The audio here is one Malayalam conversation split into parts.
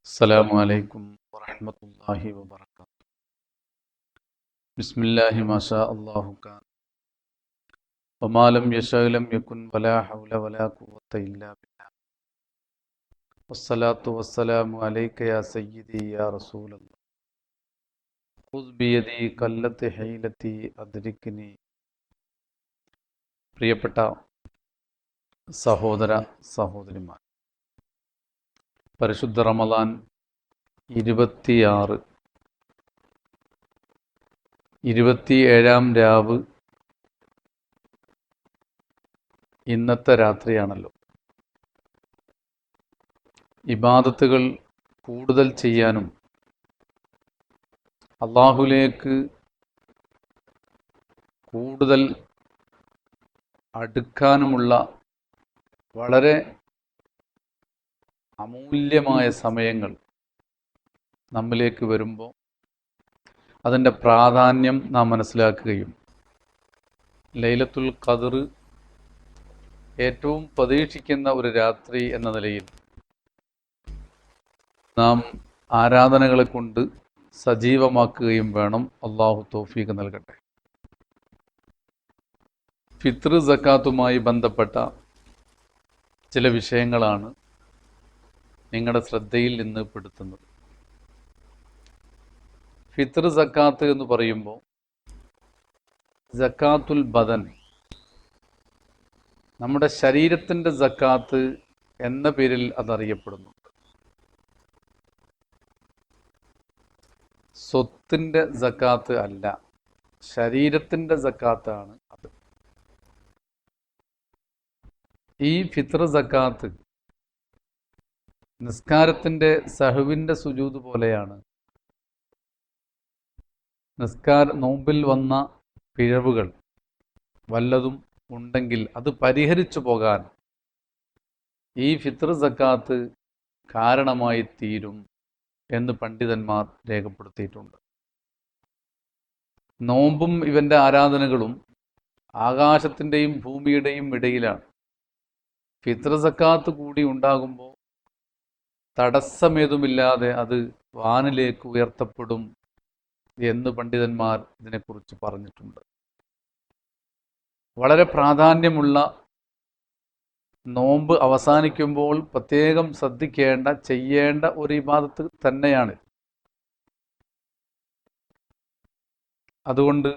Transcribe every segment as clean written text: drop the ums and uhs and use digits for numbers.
السلام عليكم ورحمة الله وبركاته. بسم الله ما شاء الله كان وما لم يشاء لم يكن ولا حول ولا قوة إلا بالله. والصلاة والسلام عليك يا سيدي يا رسول الله. خذ بيدي قلت حيلتي أدركني. പ്രിയപ്പെട്ട സഹോദര സഹോദരിമാർ, പരിശുദ്ധ റമദാൻ 26 27-ാം രാവ് ഇന്നത്തെ രാത്രിയാണല്ലോ. ഇബാദത്തുകൾ കൂടുതൽ ചെയ്യാനും അള്ളാഹുലേക്ക് കൂടുതൽ അടുക്കാനുമുള്ള വളരെ അമൂല്യമായ സമയങ്ങൾ നമ്മിലേക്ക് വരുമ്പോൾ അതിൻ്റെ പ്രാധാന്യം നാം മനസ്സിലാക്കുകയും ലൈലത്തുൽ ഖദ്ർ ഏറ്റവും പ്രതീക്ഷിക്കുന്ന ഒരു രാത്രി എന്ന നിലയിൽ നാം ആരാധനകളെ കൊണ്ട് സജീവമാക്കുകയും വേണം. അള്ളാഹു തൗഫീഖ് നൽകട്ടെ. ഫിത്ർ സക്കാത്തുമായി ബന്ധപ്പെട്ട ചില വിഷയങ്ങളാണ് നിങ്ങളുടെ ശ്രദ്ധയിൽ നിന്ന് പെടുത്തുന്നത്. ഫിത്ർ സക്കാത്ത് എന്ന് പറയുമ്പോൾ സക്കാത്തുൽ ബദൻ, നമ്മുടെ ശരീരത്തിൻ്റെ സക്കാത്ത് എന്ന പേരിൽ അതറിയപ്പെടുന്നുണ്ട്. സ്വത്തിൻ്റെ സക്കാത്ത് അല്ല, ശരീരത്തിൻ്റെ സക്കാത്താണ് അത്. ഈ ഫിത്ർ സക്കാത്ത് നിസ്കാരത്തിൻ്റെ സഹവിൻ്റെ സുജൂദ് പോലെയാണ്. നോമ്പിൽ വന്ന പിഴവുകൾ വല്ലതും ഉണ്ടെങ്കിൽ അത് പരിഹരിച്ചു പോകാൻ ഈ ഫിത്ർ സക്കാത്ത് കാരണമായി തീരും എന്ന് പണ്ഡിതന്മാർ രേഖപ്പെടുത്തിയിട്ടുണ്ട്. നോമ്പും ഇവൻ്റെ ആരാധനകളും ആകാശത്തിൻ്റെയും ഭൂമിയുടെയും ഇടയിലാണ്. ഫിത്ർ സക്കാത്ത് കൂടി ഉണ്ടാകുമ്പോൾ തടസ്സമേതുമില്ലാതെ അത് വാനിലേക്ക് ഉയർത്തപ്പെടും എന്ന് പണ്ഡിതന്മാർ ഇതിനെക്കുറിച്ച് പറഞ്ഞിട്ടുണ്ട്. വളരെ പ്രാധാന്യമുള്ള നോമ്പ് അവസാനിക്കുമ്പോൾ പ്രത്യേകം ശ്രദ്ധിക്കേണ്ട, ചെയ്യേണ്ട ഒരു ഇബാദത്ത് തന്നെയാണ്. അതുകൊണ്ട്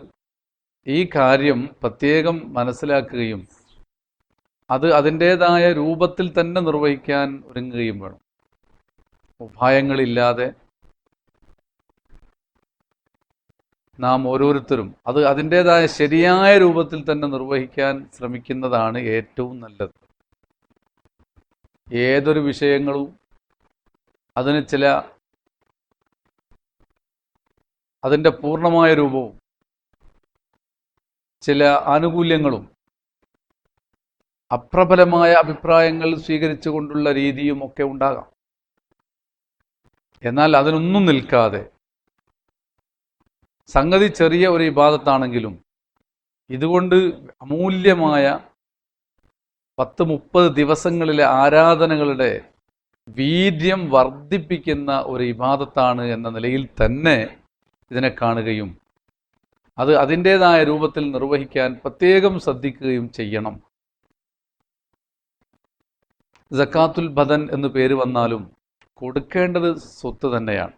ഈ കാര്യം പ്രത്യേകം മനസ്സിലാക്കുകയും അത് അതിൻ്റേതായ രൂപത്തിൽ തന്നെ നിർവഹിക്കാൻ ഒരുങ്ങുകയും വേണം. ഉപായങ്ങളില്ലാതെ നാം ഓരോരുത്തരും അത് അതിൻ്റേതായ ശരിയായ രൂപത്തിൽ തന്നെ നിർവഹിക്കാൻ ശ്രമിക്കുന്നതാണ് ഏറ്റവും നല്ലത്. ഏതൊരു വിഷയങ്ങളും അതിന് അതിൻ്റെ പൂർണ്ണമായ രൂപവും ചില ആനുകൂല്യങ്ങളും അപ്രബലമായ അഭിപ്രായങ്ങൾ സ്വീകരിച്ചു കൊണ്ടുള്ള രീതിയും ഒക്കെ ഉണ്ടാകാം. എന്നാൽ അതിനൊന്നും നിൽക്കാതെ സംഗതി ചെറിയ ഒരു ഇബാദത്താണെങ്കിലും ഇതുകൊണ്ട് അമൂല്യമായ 10-30 ദിവസങ്ങളിലെ ആരാധനകളുടെ വീര്യം വർദ്ധിപ്പിക്കുന്ന ഒരു ഇബാദത്താണ് എന്ന നിലയിൽ തന്നെ ഇതിനെ കാണുകയും അത് അതിൻ്റേതായ രൂപത്തിൽ നിർവഹിക്കാൻ പ്രത്യേകം ശ്രദ്ധിക്കുകയും ചെയ്യണം. സക്കാത്തുൽ ബദൻ എന്ന് പേര് വന്നാലും കൊടുക്കേണ്ടത് സ്വത്ത് തന്നെയാണ്.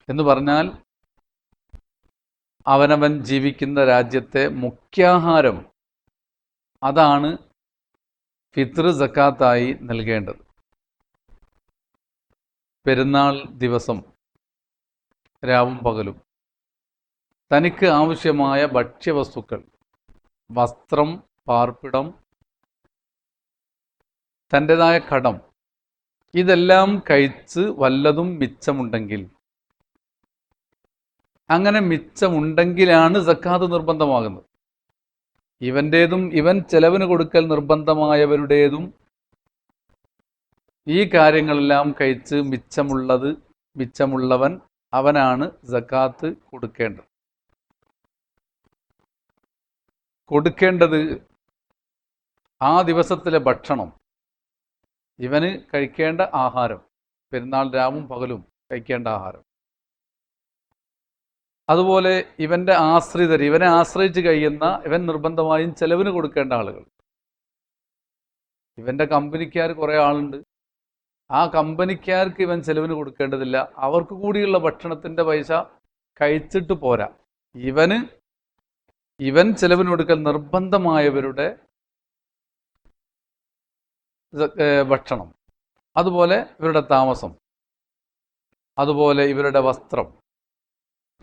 എന്ന് പറഞ്ഞാൽ അവനവൻ ജീവിക്കുന്ന രാജ്യത്തെ മുഖ്യാഹാരം അതാണ് ഫിത്ർ സക്കാത്തായി നൽകേണ്ടത്. പെരുന്നാൾ ദിവസം രാവും പകലും തനിക്ക് ആവശ്യമായ ഭക്ഷ്യവസ്തുക്കൾ, വസ്ത്രം, പാർപ്പിടം, തൻ്റെതായ കടം, ഇതെല്ലാം കഴിച്ച് വല്ലതും മിച്ചമുണ്ടെങ്കിൽ, അങ്ങനെ മിച്ചമുണ്ടെങ്കിലാണ് സക്കാത്ത് നിർബന്ധമാകുന്നത്. ഇവൻ്റേതും ഇവൻ ചെലവിന് കൊടുക്കൽ നിർബന്ധമായവരുടേതും ഈ കാര്യങ്ങളെല്ലാം കഴിച്ച് മിച്ചമുള്ളവൻ അവനാണ് സക്കാത്ത് കൊടുക്കേണ്ടത്. ആ ദിവസത്തിലെ ഭക്ഷണം, ഇവന് കഴിക്കേണ്ട ആഹാരം, പെരുന്നാൾ രാവും പകലും കഴിക്കേണ്ട ആഹാരം. അതുപോലെ ഇവൻ്റെ ആശ്രിതർ, ഇവനെ ആശ്രയിച്ച് കഴിയുന്ന, ഇവൻ നിർബന്ധമായും ചെലവിന് കൊടുക്കേണ്ട ആളുകൾ. ഇവൻ്റെ കമ്പനിക്കാർ കുറേ ആളുണ്ട്, ആ കമ്പനിക്കാർക്ക് ഇവൻ ചെലവിന് കൊടുക്കേണ്ടതില്ല. അവർക്ക് കൂടിയുള്ള ഭക്ഷണത്തിൻ്റെ പൈസ കഴിച്ചിട്ട് പോരാ, ഇവൻ ചെലവിന് കൊടുക്കൽ നിർബന്ധമായവരുടെ ഭക്ഷണം, അതുപോലെ ഇവരുടെ താമസം, അതുപോലെ ഇവരുടെ വസ്ത്രം.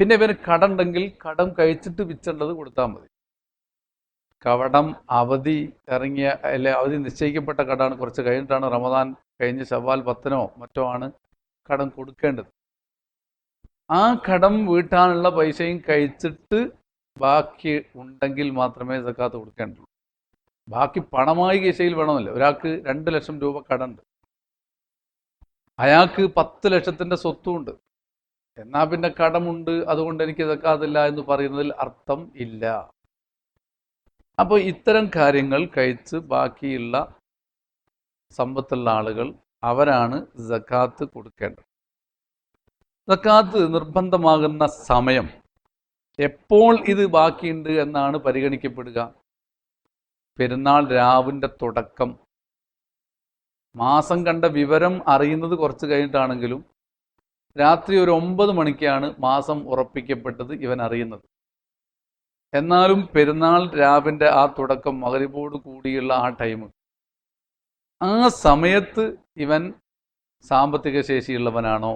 പിന്നെ ഇവന് കടമുണ്ടെങ്കിൽ കടം കഴിച്ചിട്ട് മിച്ചമുള്ളത് കൊടുത്താൽ മതി. കടം അവധി ഇറങ്ങിയ അവധി നിശ്ചയിക്കപ്പെട്ട കടമാണ്, കുറച്ച് കഴിഞ്ഞിട്ടാണ്, റമദാൻ കഴിഞ്ഞ് ശവ്വാൽ 10-നോ മറ്റോ ആണ് കടം കൊടുക്കേണ്ടത്. ആ കടം വീട്ടാനുള്ള പൈസയും കഴിച്ചിട്ട് ബാക്കി ഉണ്ടെങ്കിൽ മാത്രമേ സക്കാത്ത് കൊടുക്കേണ്ടുള്ളൂ. ബാക്കി പണമായി കീശയിൽ വേണമെന്നില്ല. ഒരാൾക്ക് 2 ലക്ഷം രൂപ കടമുണ്ട്, അയാൾക്ക് 10 ലക്ഷത്തിൻ്റെ സ്വത്തുമുണ്ട്, എന്നാൽ പിന്നെ കടമുണ്ട് അതുകൊണ്ട് എനിക്ക് സക്കാത്തില്ല എന്ന് പറയുന്നതിൽ അർത്ഥം ഇല്ല. അപ്പോൾ ഇത്തരം കാര്യങ്ങൾ കഴിച്ച് ബാക്കിയുള്ള സമ്പത്തുള്ള ആളുകൾ അവരാണ് സക്കാത്ത് കൊടുക്കേണ്ടത്. സക്കാത്ത് നിർബന്ധമാകുന്ന സമയം എപ്പോൾ ഇത് ബാക്കിയുണ്ട് എന്നാണ് പരിഗണിക്കപ്പെടുക? പെരുന്നാൾ രാവിൻ്റെ തുടക്കം. മാസം കണ്ട വിവരം അറിയുന്നത് കുറച്ച് കഴിഞ്ഞിട്ടാണെങ്കിലും രാത്രി ഒരു 9 മണിക്കാണ് മാസം ഉറപ്പിക്കപ്പെട്ടത് ഇവൻ അറിയുന്നത്. എന്നാലും പെരുന്നാൾ രാവിൻ്റെ ആ തുടക്കം, മഗ്‌രിബോട് കൂടിയുള്ള ആ ടൈം, ആ സമയത്ത് ഇവൻ സാമ്പത്തിക ശേഷിയുള്ളവനാണോ,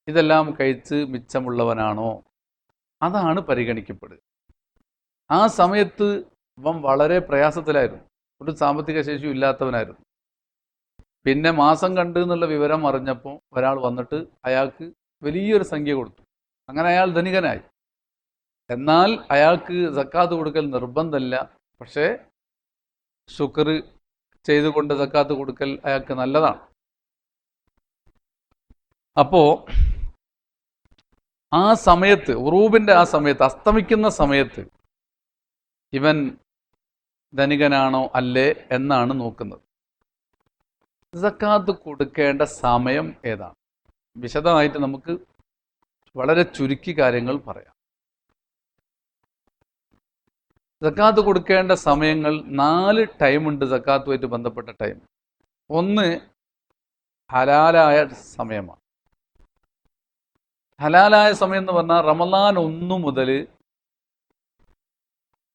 ഇതെല്ലാം കഴിച്ച് മിച്ചമുള്ളവനാണോ, അതാണ് പരിഗണിക്കപ്പെടുക. ആ സമയത്ത് ഇവൻ വളരെ പ്രയാസത്തിലായിരുന്നു, ഒരു സാമ്പത്തിക ശേഷിയും ഇല്ലാത്തവനായിരുന്നു. പിന്നെ മാസം കണ്ടു എന്നുള്ള വിവരം അറിഞ്ഞപ്പോൾ ഒരാൾ വന്നിട്ട് അയാൾക്ക് വലിയൊരു സംഖ്യ കൊടുത്തു. അങ്ങനെ അയാൾ ധനികനായി. എന്നാൽ അയാൾക്ക് സക്കാത്ത് കൊടുക്കൽ നിർബന്ധമില്ല, പക്ഷേ ശുക്ർ ചെയ്തുകൊണ്ട് സക്കാത്ത് കൊടുക്കൽ അയാൾക്ക് നല്ലതാണ്. അപ്പോൾ ആ സമയത്ത്, ഉറൂബിൻ്റെ ആ സമയത്ത്, അസ്തമിക്കുന്ന സമയത്ത് ഇവൻ ധനികനാണോ അല്ലേ എന്നാണ് നോക്കുന്നത്. സക്കാത്ത് കൊടുക്കേണ്ട സമയം ഏതാണ്? വിശദമായിട്ട് നമുക്ക് വളരെ ചുരുക്കി കാര്യങ്ങൾ പറയാം. സക്കാത്ത് കൊടുക്കേണ്ട സമയങ്ങൾ 4 ടൈമുണ്ട്. സക്കാത്തുമായിട്ട് ബന്ധപ്പെട്ട ടൈം. ഒന്ന് ഹലാലായ സമയമാണ്. ഹലാലായ സമയം എന്ന് പറഞ്ഞാൽ റമദാൻ 1 മുതൽ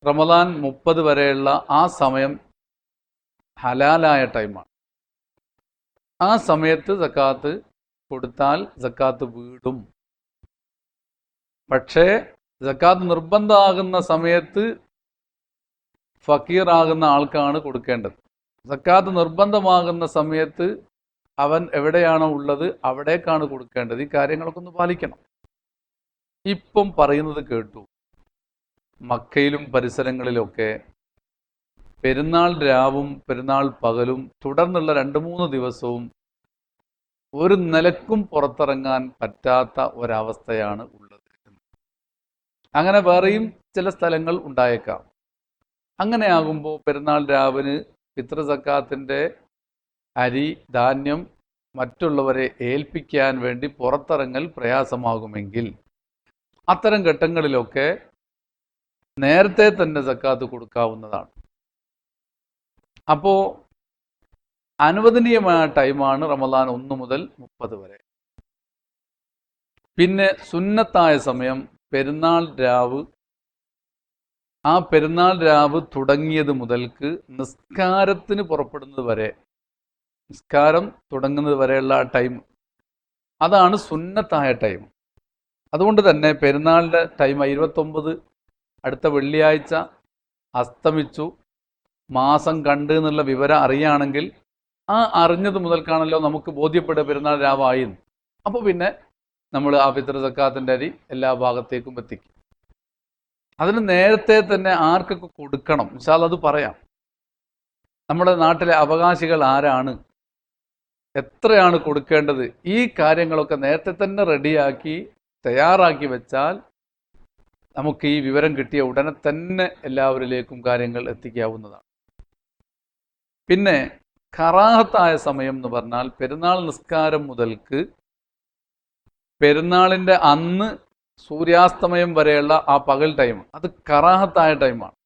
റമദാൻ 30 വരെയുള്ള ആ സമയം ഹലാലായ ടൈമാണ്. ആ സമയത്ത് സക്കാത്ത് കൊടുത്താൽ സക്കാത്ത് വീടും. പക്ഷേ സക്കാത്ത് നിർബന്ധമാകുന്ന സമയത്ത് ഫക്കീറാകുന്ന ആൾക്കാണ് കൊടുക്കേണ്ടത്. സക്കാത്ത് നിർബന്ധമാകുന്ന സമയത്ത് അവൻ എവിടെയാണോ ഉള്ളത് അവിടേക്കാണ് കൊടുക്കേണ്ടത്. ഈ കാര്യങ്ങളൊക്കെ ഒന്ന് പാലിക്കണം. ഇപ്പം പറയുന്നത് കേട്ടു, മക്കയിലും പരിസരങ്ങളിലൊക്കെ പെരുന്നാൾ രാവും പെരുന്നാൾ പകലും തുടർന്നുള്ള 2-3 ദിവസവും ഒരു നിലക്കും പുറത്തിറങ്ങാൻ പറ്റാത്ത ഒരവസ്ഥയാണ് ഉള്ളത്. അങ്ങനെ വേറെയും ചില സ്ഥലങ്ങൾ ഉണ്ടായേക്കാം. അങ്ങനെയാകുമ്പോൾ പെരുന്നാൾ രാവിന് ഫിത്ർ സക്കാത്തിൻ്റെ അരി, ധാന്യം മറ്റുള്ളവരെ ഏൽപ്പിക്കാൻ വേണ്ടി പുറത്തിറങ്ങൽ പ്രയാസമാകുമെങ്കിൽ അത്തരം ഘട്ടങ്ങളിലൊക്കെ നേരത്തെ തന്നെ സക്കാത്ത് കൊടുക്കാവുന്നതാണ്. അപ്പോൾ അനുവദനീയമായ ടൈമാണ് റമദാൻ 1 മുതൽ 30 വരെ. പിന്നെ സുന്നത്തായ സമയം പെരുന്നാൾ രാവ്. ആ പെരുന്നാൾ രാവ് തുടങ്ങിയത് മുതൽക്ക് നിസ്കാരത്തിന് പുറപ്പെടുന്നത് വരെ, നിസ്കാരം തുടങ്ങുന്നത് വരെയുള്ള ആ ടൈം, അതാണ് സുന്നത്തായ ടൈം. അതുകൊണ്ട് തന്നെ പെരുന്നാളിൻ്റെ ടൈം 29 അടുത്ത വെള്ളിയാഴ്ച അസ്തമിച്ചു, മാസം കണ്ട് എന്നുള്ള വിവരം അറിയുകയാണെങ്കിൽ ആ അറിഞ്ഞത് മുതൽക്കാണല്ലോ നമുക്ക് ബോധ്യപ്പെടുക പെരുന്നാൾ രാവായി. അപ്പോൾ പിന്നെ നമ്മൾ ആ ഫിത്ർ സക്കാത്തിൻ്റെ അരി എല്ലാ ഭാഗത്തേക്കും എത്തിക്കും. അതിന് നേരത്തെ തന്നെ ആർക്കൊക്കെ കൊടുക്കണം ഇൻഷാ അല്ലാഹ് അത് പറയാം. നമ്മുടെ നാട്ടിലെ അവകാശികൾ ആരാണ്, എത്രയാണ് കൊടുക്കേണ്ടത്, ഈ കാര്യങ്ങളൊക്കെ നേരത്തെ തന്നെ റെഡിയാക്കി തയ്യാറാക്കി വെച്ചാൽ നമുക്ക് ഈ വിവരം കിട്ടിയ ഉടനെ തന്നെ എല്ലാവരിലേക്കും കാര്യങ്ങൾ എത്തിക്കാവുന്നതാണ്. പിന്നെ കറാഹത്തായ സമയം എന്ന് പറഞ്ഞാൽ പെരുന്നാൾ നിസ്കാരം മുതൽക്ക് പെരുന്നാളിൻ്റെ അന്ന് സൂര്യാസ്തമയം വരെയുള്ള ആ പകൽ ടൈം, അത് കറാഹത്തായ ടൈമാണ്.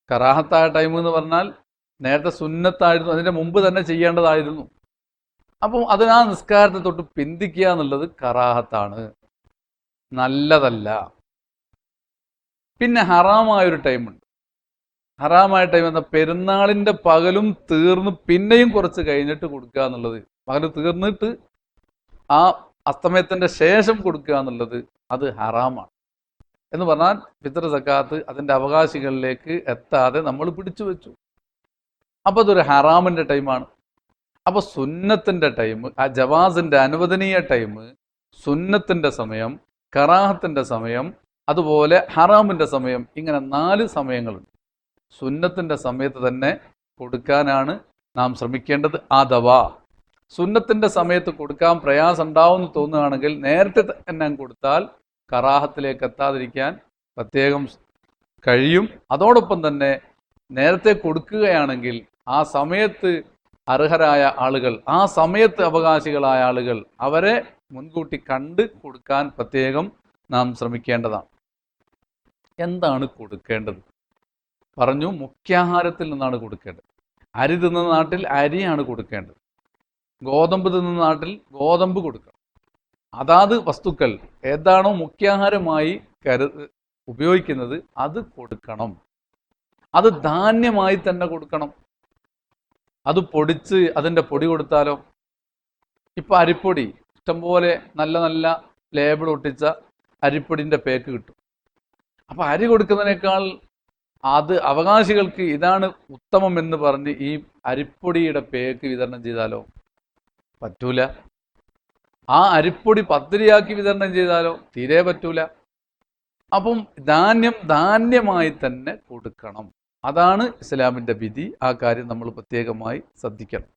കറാഹത്തായ ടൈം എന്ന് പറഞ്ഞാൽ നേരത്തെ സുന്നത്തായിരുന്നു, അതിൻ്റെ മുമ്പ് തന്നെ ചെയ്യേണ്ടതായിരുന്നു. അപ്പം അതിനാ നിസ്കാരത്തെ തൊട്ട് പിന്തിക്കുക എന്നുള്ളത് കറാഹത്താണ്, നല്ലതല്ല. പിന്നെ ഹറാമായൊരു ടൈമുണ്ട്. ഹറാമായ ടൈം എന്താ? പെരുന്നാളിൻ്റെ പകലും തീർന്ന് പിന്നെയും കുറച്ച് കഴിഞ്ഞിട്ട് കൊടുക്കുക എന്നുള്ളത്, പകൽ തീർന്നിട്ട് ആ അസ്തമയത്തിൻ്റെ ശേഷം കൊടുക്കുക എന്നുള്ളത് അത് ഹറാമാണ്. എന്ന് പറഞ്ഞാൽ ഫിത്ർ സക്കാത്ത് അതിൻ്റെ അവകാശികളിലേക്ക് എത്താതെ നമ്മൾ പിടിച്ചു വെച്ചു. അപ്പോൾ അതൊരു ഹറാമിൻ്റെ ടൈമാണ്. അപ്പോൾ സുന്നത്തിൻ്റെ ടൈം, ആ ജവാസിൻ്റെ അനുവദനീയ ടൈം, സുന്നത്തിൻ്റെ സമയം, കറാഹത്തിൻ്റെ സമയം, അതുപോലെ ഹറാമിൻ്റെ സമയം, ഇങ്ങനെ 4 സമയങ്ങളുണ്ട്. സുന്നത്തിൻ്റെ സമയത്ത് തന്നെ കൊടുക്കാനാണ് നാം ശ്രമിക്കേണ്ടത്. അഥവാ സുന്നത്തിൻ്റെ സമയത്ത് കൊടുക്കാൻ പ്രയാസം ഉണ്ടാവുമെന്ന് തോന്നുകയാണെങ്കിൽ നേരത്തെ തന്നെ കൊടുത്താൽ കറാഹത്തിലേക്ക് എത്താതിരിക്കാൻ പ്രത്യേകം കഴിയും. അതോടൊപ്പം തന്നെ നേരത്തെ കൊടുക്കുകയാണെങ്കിൽ ആ സമയത്ത് അർഹരായ ആളുകൾ, ആ സമയത്ത് അവകാശികളായ ആളുകൾ, അവരെ മുൻകൂട്ടി കണ്ട് കൊടുക്കാൻ പ്രത്യേകം നാം ശ്രമിക്കേണ്ടതാണ്. എന്താണ് കൊടുക്കേണ്ടത്? പറഞ്ഞു, മുഖ്യാഹാരത്തിൽ നിന്നാണ് കൊടുക്കേണ്ടത്. അരി തിന്നുന്ന നാട്ടിൽ അരിയാണ് കൊടുക്കേണ്ടത്. ഗോതമ്പ് തിന്നുന്ന നാട്ടിൽ ഗോതമ്പ് കൊടുക്കണം. അതാത് വസ്തുക്കൾ ഏതാണോ മുഖ്യാഹാരമായി ഉപയോഗിക്കുന്നത് അത് കൊടുക്കണം. അത് ധാന്യമായി തന്നെ കൊടുക്കണം. അത് പൊടിച്ച് അതിൻ്റെ പൊടി കൊടുത്താലോ? ഇപ്പം അരിപ്പൊടി ഇഷ്ടംപോലെ നല്ല നല്ല ലേബിൾ ഒട്ടിച്ച അരിപ്പൊടിൻ്റെ പേക്ക് കിട്ടും. അപ്പം അരി കൊടുക്കുന്നതിനേക്കാൾ അത് അവകാശികൾക്ക് ഇതാണ് ഉത്തമം എന്ന് പറഞ്ഞ് ഈ അരിപ്പൊടിയുടെ പേക്ക് വിതരണം ചെയ്താലോ? പറ്റൂല. ആ അരിപ്പൊടി പത്തിരിയാക്കി വിതരണം ചെയ്താലോ? തീരെ പറ്റൂല. അപ്പം ധാന്യമായി തന്നെ കൊടുക്കണം. അതാണ് ഇസ്ലാമിൻ്റെ വിധി. ആ കാര്യം നമ്മൾ പ്രത്യേകമായി ശ്രദ്ധിക്കണം.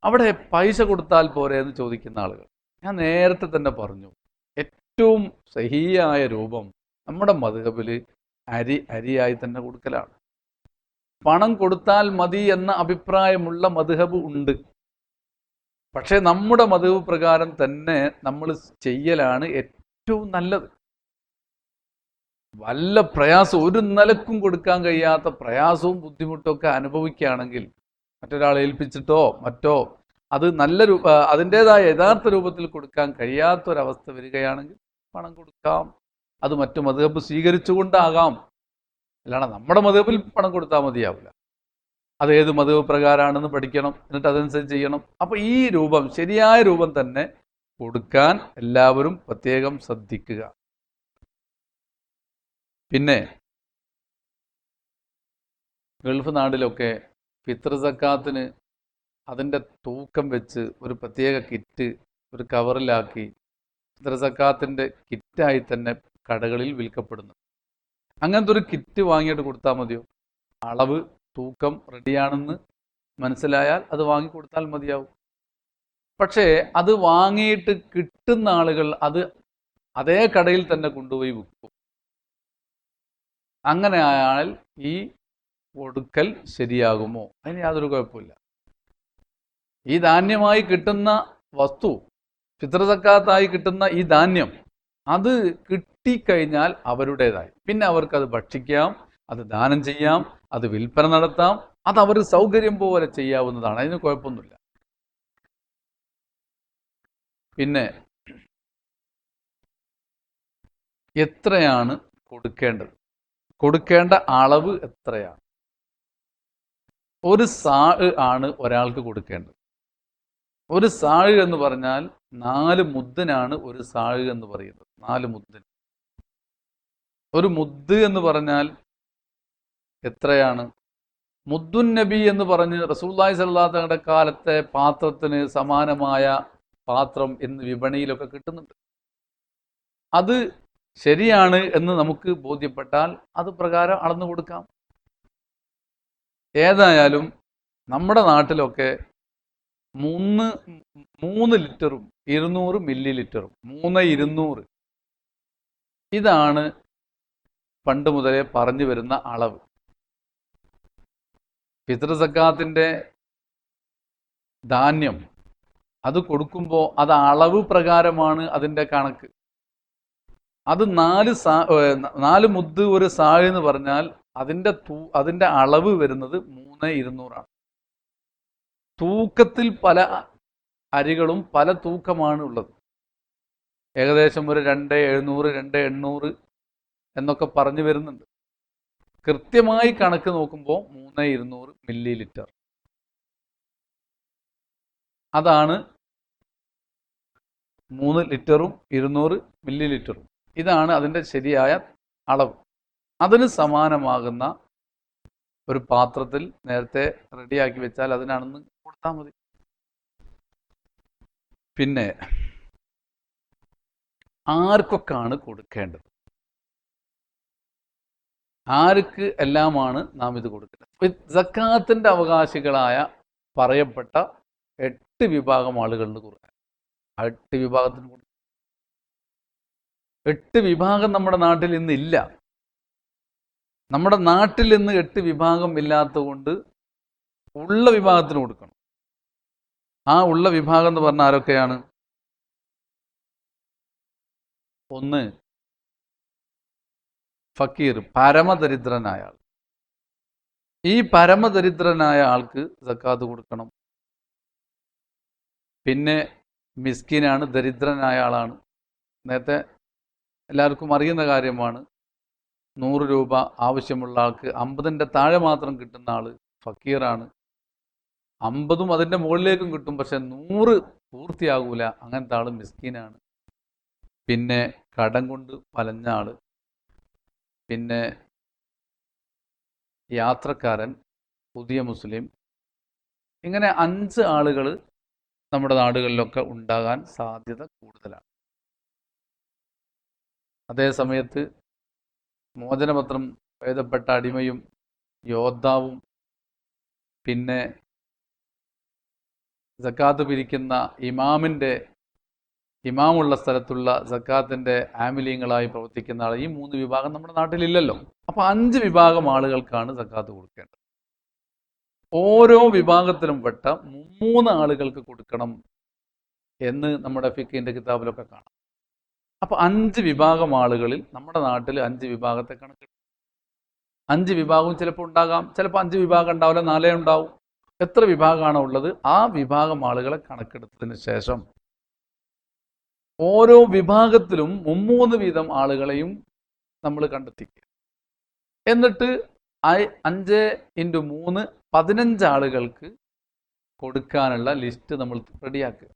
അവിടെ പൈസ കൊടുത്താൽ പോരെ എന്ന് ചോദിക്കുന്ന ആളുകൾ, ഞാൻ നേരത്തെ തന്നെ പറഞ്ഞു, ഏറ്റവും സഹിയായ രൂപം നമ്മുടെ മദ്ഹബിൽ അരിയായി തന്നെ കൊടുക്കലാണ്. പണം കൊടുത്താൽ മതി എന്ന അഭിപ്രായമുള്ള മദ്ഹബ് ഉണ്ട്. പക്ഷേ നമ്മുടെ മദ്ഹബ് പ്രകാരം തന്നെ നമ്മൾ ചെയ്യലാണ് ഏറ്റവും നല്ലത്. വല്ല പ്രയാസം, ഒരു നിലക്കും കൊടുക്കാൻ കഴിയാത്ത പ്രയാസവും ബുദ്ധിമുട്ടൊക്കെ അനുഭവിക്കുകയാണെങ്കിൽ, മറ്റൊരാളെ ഏൽപ്പിച്ചിട്ടോ മറ്റോ അത് അതിൻ്റെതായ യഥാർത്ഥ രൂപത്തിൽ കൊടുക്കാൻ കഴിയാത്തൊരവസ്ഥ വരികയാണെങ്കിൽ പണം കൊടുക്കാം. അത് മറ്റു മദ്ഹബ് സ്വീകരിച്ചുകൊണ്ടാകാം. അല്ലാതെ നമ്മുടെ മദ്ഹബിൽ പണം കൊടുത്താൽ മതിയാവില്ല. അത് ഏത് മദ്ഹബ് പ്രകാരമാണെന്ന് പഠിക്കണം, എന്നിട്ട് അതനുസരിച്ച് ചെയ്യണം. അപ്പോൾ ഈ രൂപം, ശരിയായ രൂപം തന്നെ കൊടുക്കാൻ എല്ലാവരും പ്രത്യേകം ശ്രദ്ധിക്കുക. പിന്നെ ഗൾഫ് നാട്ടിലൊക്കെ ഫിത്ർ സക്കാത്തിന് അതിൻ്റെ തൂക്കം വെച്ച് ഒരു പ്രത്യേക കിറ്റ് ഒരു കവറിലാക്കി ഫിത്ർ സക്കാത്തിൻ്റെ കിറ്റായി തന്നെ കടകളിൽ വിൽക്കപ്പെടുന്നു. അങ്ങനത്തെ ഒരു കിറ്റ് വാങ്ങിയിട്ട് കൊടുത്താൽ മതിയോ? അളവ് തൂക്കം റെഡിയാണെന്ന് മനസ്സിലായാൽ അത് വാങ്ങിക്കൊടുത്താൽ മതിയാവും. പക്ഷേ അത് വാങ്ങിയിട്ട് കിട്ടുന്ന ആളുകൾ അത് അതേ കടയിൽ തന്നെ കൊണ്ടുപോയി വിൽക്കും. അങ്ങനെ ആയാൽ ഈ കൊടുക്കൽ ശരിയാകുമോ? അതിന് യാതൊരു കുഴപ്പമില്ല. ഈ ധാന്യമായി കിട്ടുന്ന വസ്തു, ഫിത്ർ സക്കാത്തായി കിട്ടുന്ന ഈ ധാന്യം, അത് കിട്ടിക്കഴിഞ്ഞാൽ അവരുടേതായി. പിന്നെ അവർക്കത് ഭക്ഷിക്കാം, അത് ദാനം ചെയ്യാം, അത് വിൽപ്പന നടത്താം, അത് അവർ സൗകര്യം പോലെ ചെയ്യാവുന്നതാണ്. അതിന് കുഴപ്പമൊന്നുമില്ല. പിന്നെ എത്രയാണ് കൊടുക്കേണ്ടത്? കൊടുക്കേണ്ട അളവ് എത്രയാണ്? ഒരു സാഴ് ആണ് ഒരാൾക്ക് കൊടുക്കേണ്ടത്. ഒരു സാഴ് എന്ന് പറഞ്ഞാൽ 4 മുദ്ദിനാണ് ഒരു സാഴ് എന്ന് പറയുന്നത്. 4 മുദ്ദിന്. ഒരു മുദ്ദ് എന്ന് പറഞ്ഞാൽ എത്രയാണ്? മുദ്ദുൻ നബി എന്ന് പറഞ്ഞ് റസൂലുള്ളാഹി സ്വല്ലല്ലാഹു അലൈഹി വസല്ലമയുടെ കാലത്തെ പാത്രത്തിന് സമാനമായ പാത്രം എന്ന് വിപണിയിലൊക്കെ കിട്ടുന്നുണ്ട്. അത് ശരിയാണ് എന്ന് നമുക്ക് ബോധ്യപ്പെട്ടാൽ അത് പ്രകാരം അളന്നു കൊടുക്കാം. ഏതായാലും നമ്മുടെ നാട്ടിലൊക്കെ 3 ലിറ്ററും 200 മില്ലി ലിറ്ററും 3,200 ഇതാണ് പണ്ട് മുതലേ പറഞ്ഞു വരുന്ന അളവ്. ഫിത്ർ സക്കാത്തിൻ്റെ ധാന്യം അത് കൊടുക്കുമ്പോൾ അത് അളവ് പ്രകാരമാണ് അതിൻ്റെ കണക്ക്. അത് 4 മുദ് ഒരു സാഴ് എന്ന് പറഞ്ഞാൽ അതിൻ്റെ അളവ് വരുന്നത് 3200 തൂക്കത്തിൽ പല അരികളും പല തൂക്കമാണ് ഉള്ളത്. ഏകദേശം ഒരു 2700 2800 എന്നൊക്കെ പറഞ്ഞു വരുന്നുണ്ട്. കൃത്യമായി കണക്ക് നോക്കുമ്പോൾ 3200 മില്ലി ലിറ്റർ. അതാണ് 3 ലിറ്ററും 200 മില്ലി ലിറ്ററും. ഇതാണ് അതിൻ്റെ ശരിയായ അളവ്. അതിന് സമാനമാകുന്ന ഒരു പാത്രത്തിൽ നേരത്തെ റെഡിയാക്കി വെച്ചാൽ അതിനാണെന്ന് കൊടുത്താൽ മതി. പിന്നെ ആർക്കൊക്കെയാണ് കൊടുക്കേണ്ടത്? ആർക്ക് എല്ലാമാണ് നാം ഇത് കൊടുക്കേണ്ടത്? സക്കാത്തിൻ്റെ അവകാശികളായ പറയപ്പെട്ട 8 വിഭാഗം ആളുകളിൽ കൊടുക്കാൻ. 8 വിഭാഗത്തിന് കൊടുക്കും. 8 വിഭാഗം നമ്മുടെ നാട്ടിൽ ഇന്ന് ഇല്ല. നമ്മുടെ നാട്ടിൽ ഇന്ന് 8 വിഭാഗം ഇല്ലാത്തത് കൊണ്ട് ഉള്ള വിഭാഗത്തിന് കൊടുക്കണം. ആ ഉള്ള വിഭാഗം എന്ന് പറഞ്ഞാൽ ആരൊക്കെയാണ്? 1, ഫക്കീർ, പരമദരിദ്രനായ ആൾ. ഈ പരമദരിദ്രനായ ആൾക്ക് സക്കാത്ത് കൊടുക്കണം. പിന്നെ മിസ്കിനാണ്, ദരിദ്രനായ ആളാണ്. നേരത്തെ എല്ലാവർക്കും അറിയുന്ന കാര്യമാണ്. 100 രൂപ ആവശ്യമുള്ള ആൾക്ക് 50ൻ്റെ താഴെ മാത്രം കിട്ടുന്ന ആൾ ഫക്കീറാണ്. 50ഉം അതിൻ്റെ മുകളിലേക്കും കിട്ടും, പക്ഷെ 100 പൂർത്തിയാകൂല, അങ്ങനത്തെ ആൾ മിസ്കിനാണ്. പിന്നെ കടം കൊണ്ട് വലഞ്ഞ ആൾ, പിന്നെ യാത്രക്കാരൻ, പുതിയ മുസ്ലിം. ഇങ്ങനെ 5 ആളുകൾ നമ്മുടെ നാടുകളിലൊക്കെ ഉണ്ടാകാൻ സാധ്യത കൂടുതലാണ്. അതേ സമയത്ത് മോചനപത്രം എഴുതപ്പെട്ട അടിമയും യോദ്ധാവും പിന്നെ സക്കാത്ത് പിരിക്കുന്ന ഇമാമുള്ള സ്ഥലത്തുള്ള സക്കാത്തിൻ്റെ ആമിലീങ്ങളായി പ്രവർത്തിക്കുന്ന ആൾ, ഈ 3 വിഭാഗം നമ്മുടെ നാട്ടിലില്ലല്ലോ. അപ്പോൾ 5 വിഭാഗം ആളുകൾക്കാണ് സക്കാത്ത് കൊടുക്കേണ്ടത്. ഓരോ വിഭാഗത്തിലും പെട്ട 3 ആളുകൾക്ക് കൊടുക്കണം എന്ന് നമ്മുടെ ഫിഖിന്റെ കിതാബിലൊക്കെ കാണാം. അപ്പോൾ 5 വിഭാഗം ആളുകളിൽ നമ്മുടെ നാട്ടിൽ 5 വിഭാഗത്തെ കണക്കിടും. 5 വിഭാഗവും ചിലപ്പോൾ ഉണ്ടാകാം, ചിലപ്പോൾ 5 വിഭാഗം ഉണ്ടാവില്ല, 4 ഉണ്ടാവും. എത്ര വിഭാഗമാണോ ഉള്ളത് ആ വിഭാഗം ആളുകളെ കണക്കെടുത്തതിന് ശേഷം ഓരോ വിഭാഗത്തിലും 3 വീതം ആളുകളെയും നമ്മൾ കണ്ടെത്തിക്കുക. എന്നിട്ട് 5 × 3 15 ആളുകൾക്ക് കൊടുക്കാനുള്ള ലിസ്റ്റ് നമ്മൾ റെഡിയാക്കുക.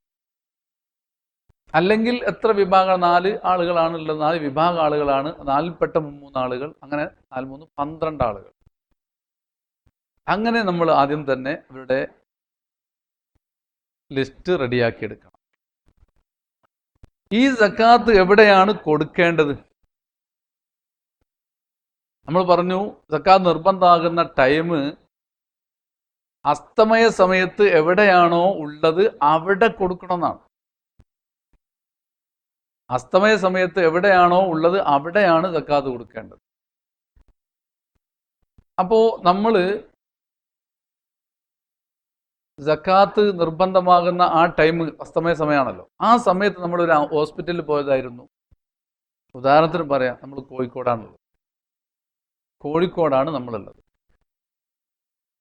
അല്ലെങ്കിൽ എത്ര വിഭാഗം? 4 ആളുകളാണുള്ളത്, 4 വിഭാഗം ആളുകളാണ്. 4ൽപ്പെട്ട 3 ആളുകൾ, അങ്ങനെ 4 3 12 ആളുകൾ. അങ്ങനെ നമ്മൾ ആദ്യം തന്നെ അവരുടെ ലിസ്റ്റ് റെഡിയാക്കി എടുക്കണം. ഈ സക്കാത്ത് എവിടെയാണ് കൊടുക്കേണ്ടത്? നമ്മൾ പറഞ്ഞു സക്കാത്ത് നിർബന്ധമാകുന്ന ടൈം അസ്തമയ സമയത്ത് എവിടെയാണോ ഉള്ളത് അവിടെ കൊടുക്കണമെന്നാണ്. അസ്തമയ സമയത്ത് എവിടെയാണോ ഉള്ളത് അവിടെയാണ് സക്കാത്ത് കൊടുക്കേണ്ടത്. അപ്പോൾ നമ്മൾ സക്കാത്ത് നിർബന്ധമാകുന്ന ആ ടൈം അസ്തമയ സമയമാണല്ലോ. ആ സമയത്ത് നമ്മളൊരു ഹോസ്പിറ്റലിൽ പോയതായിരുന്നു. ഉദാഹരണത്തിന് പറയാം, നമ്മൾ കോഴിക്കോടാണ് നമ്മളുള്ളത്.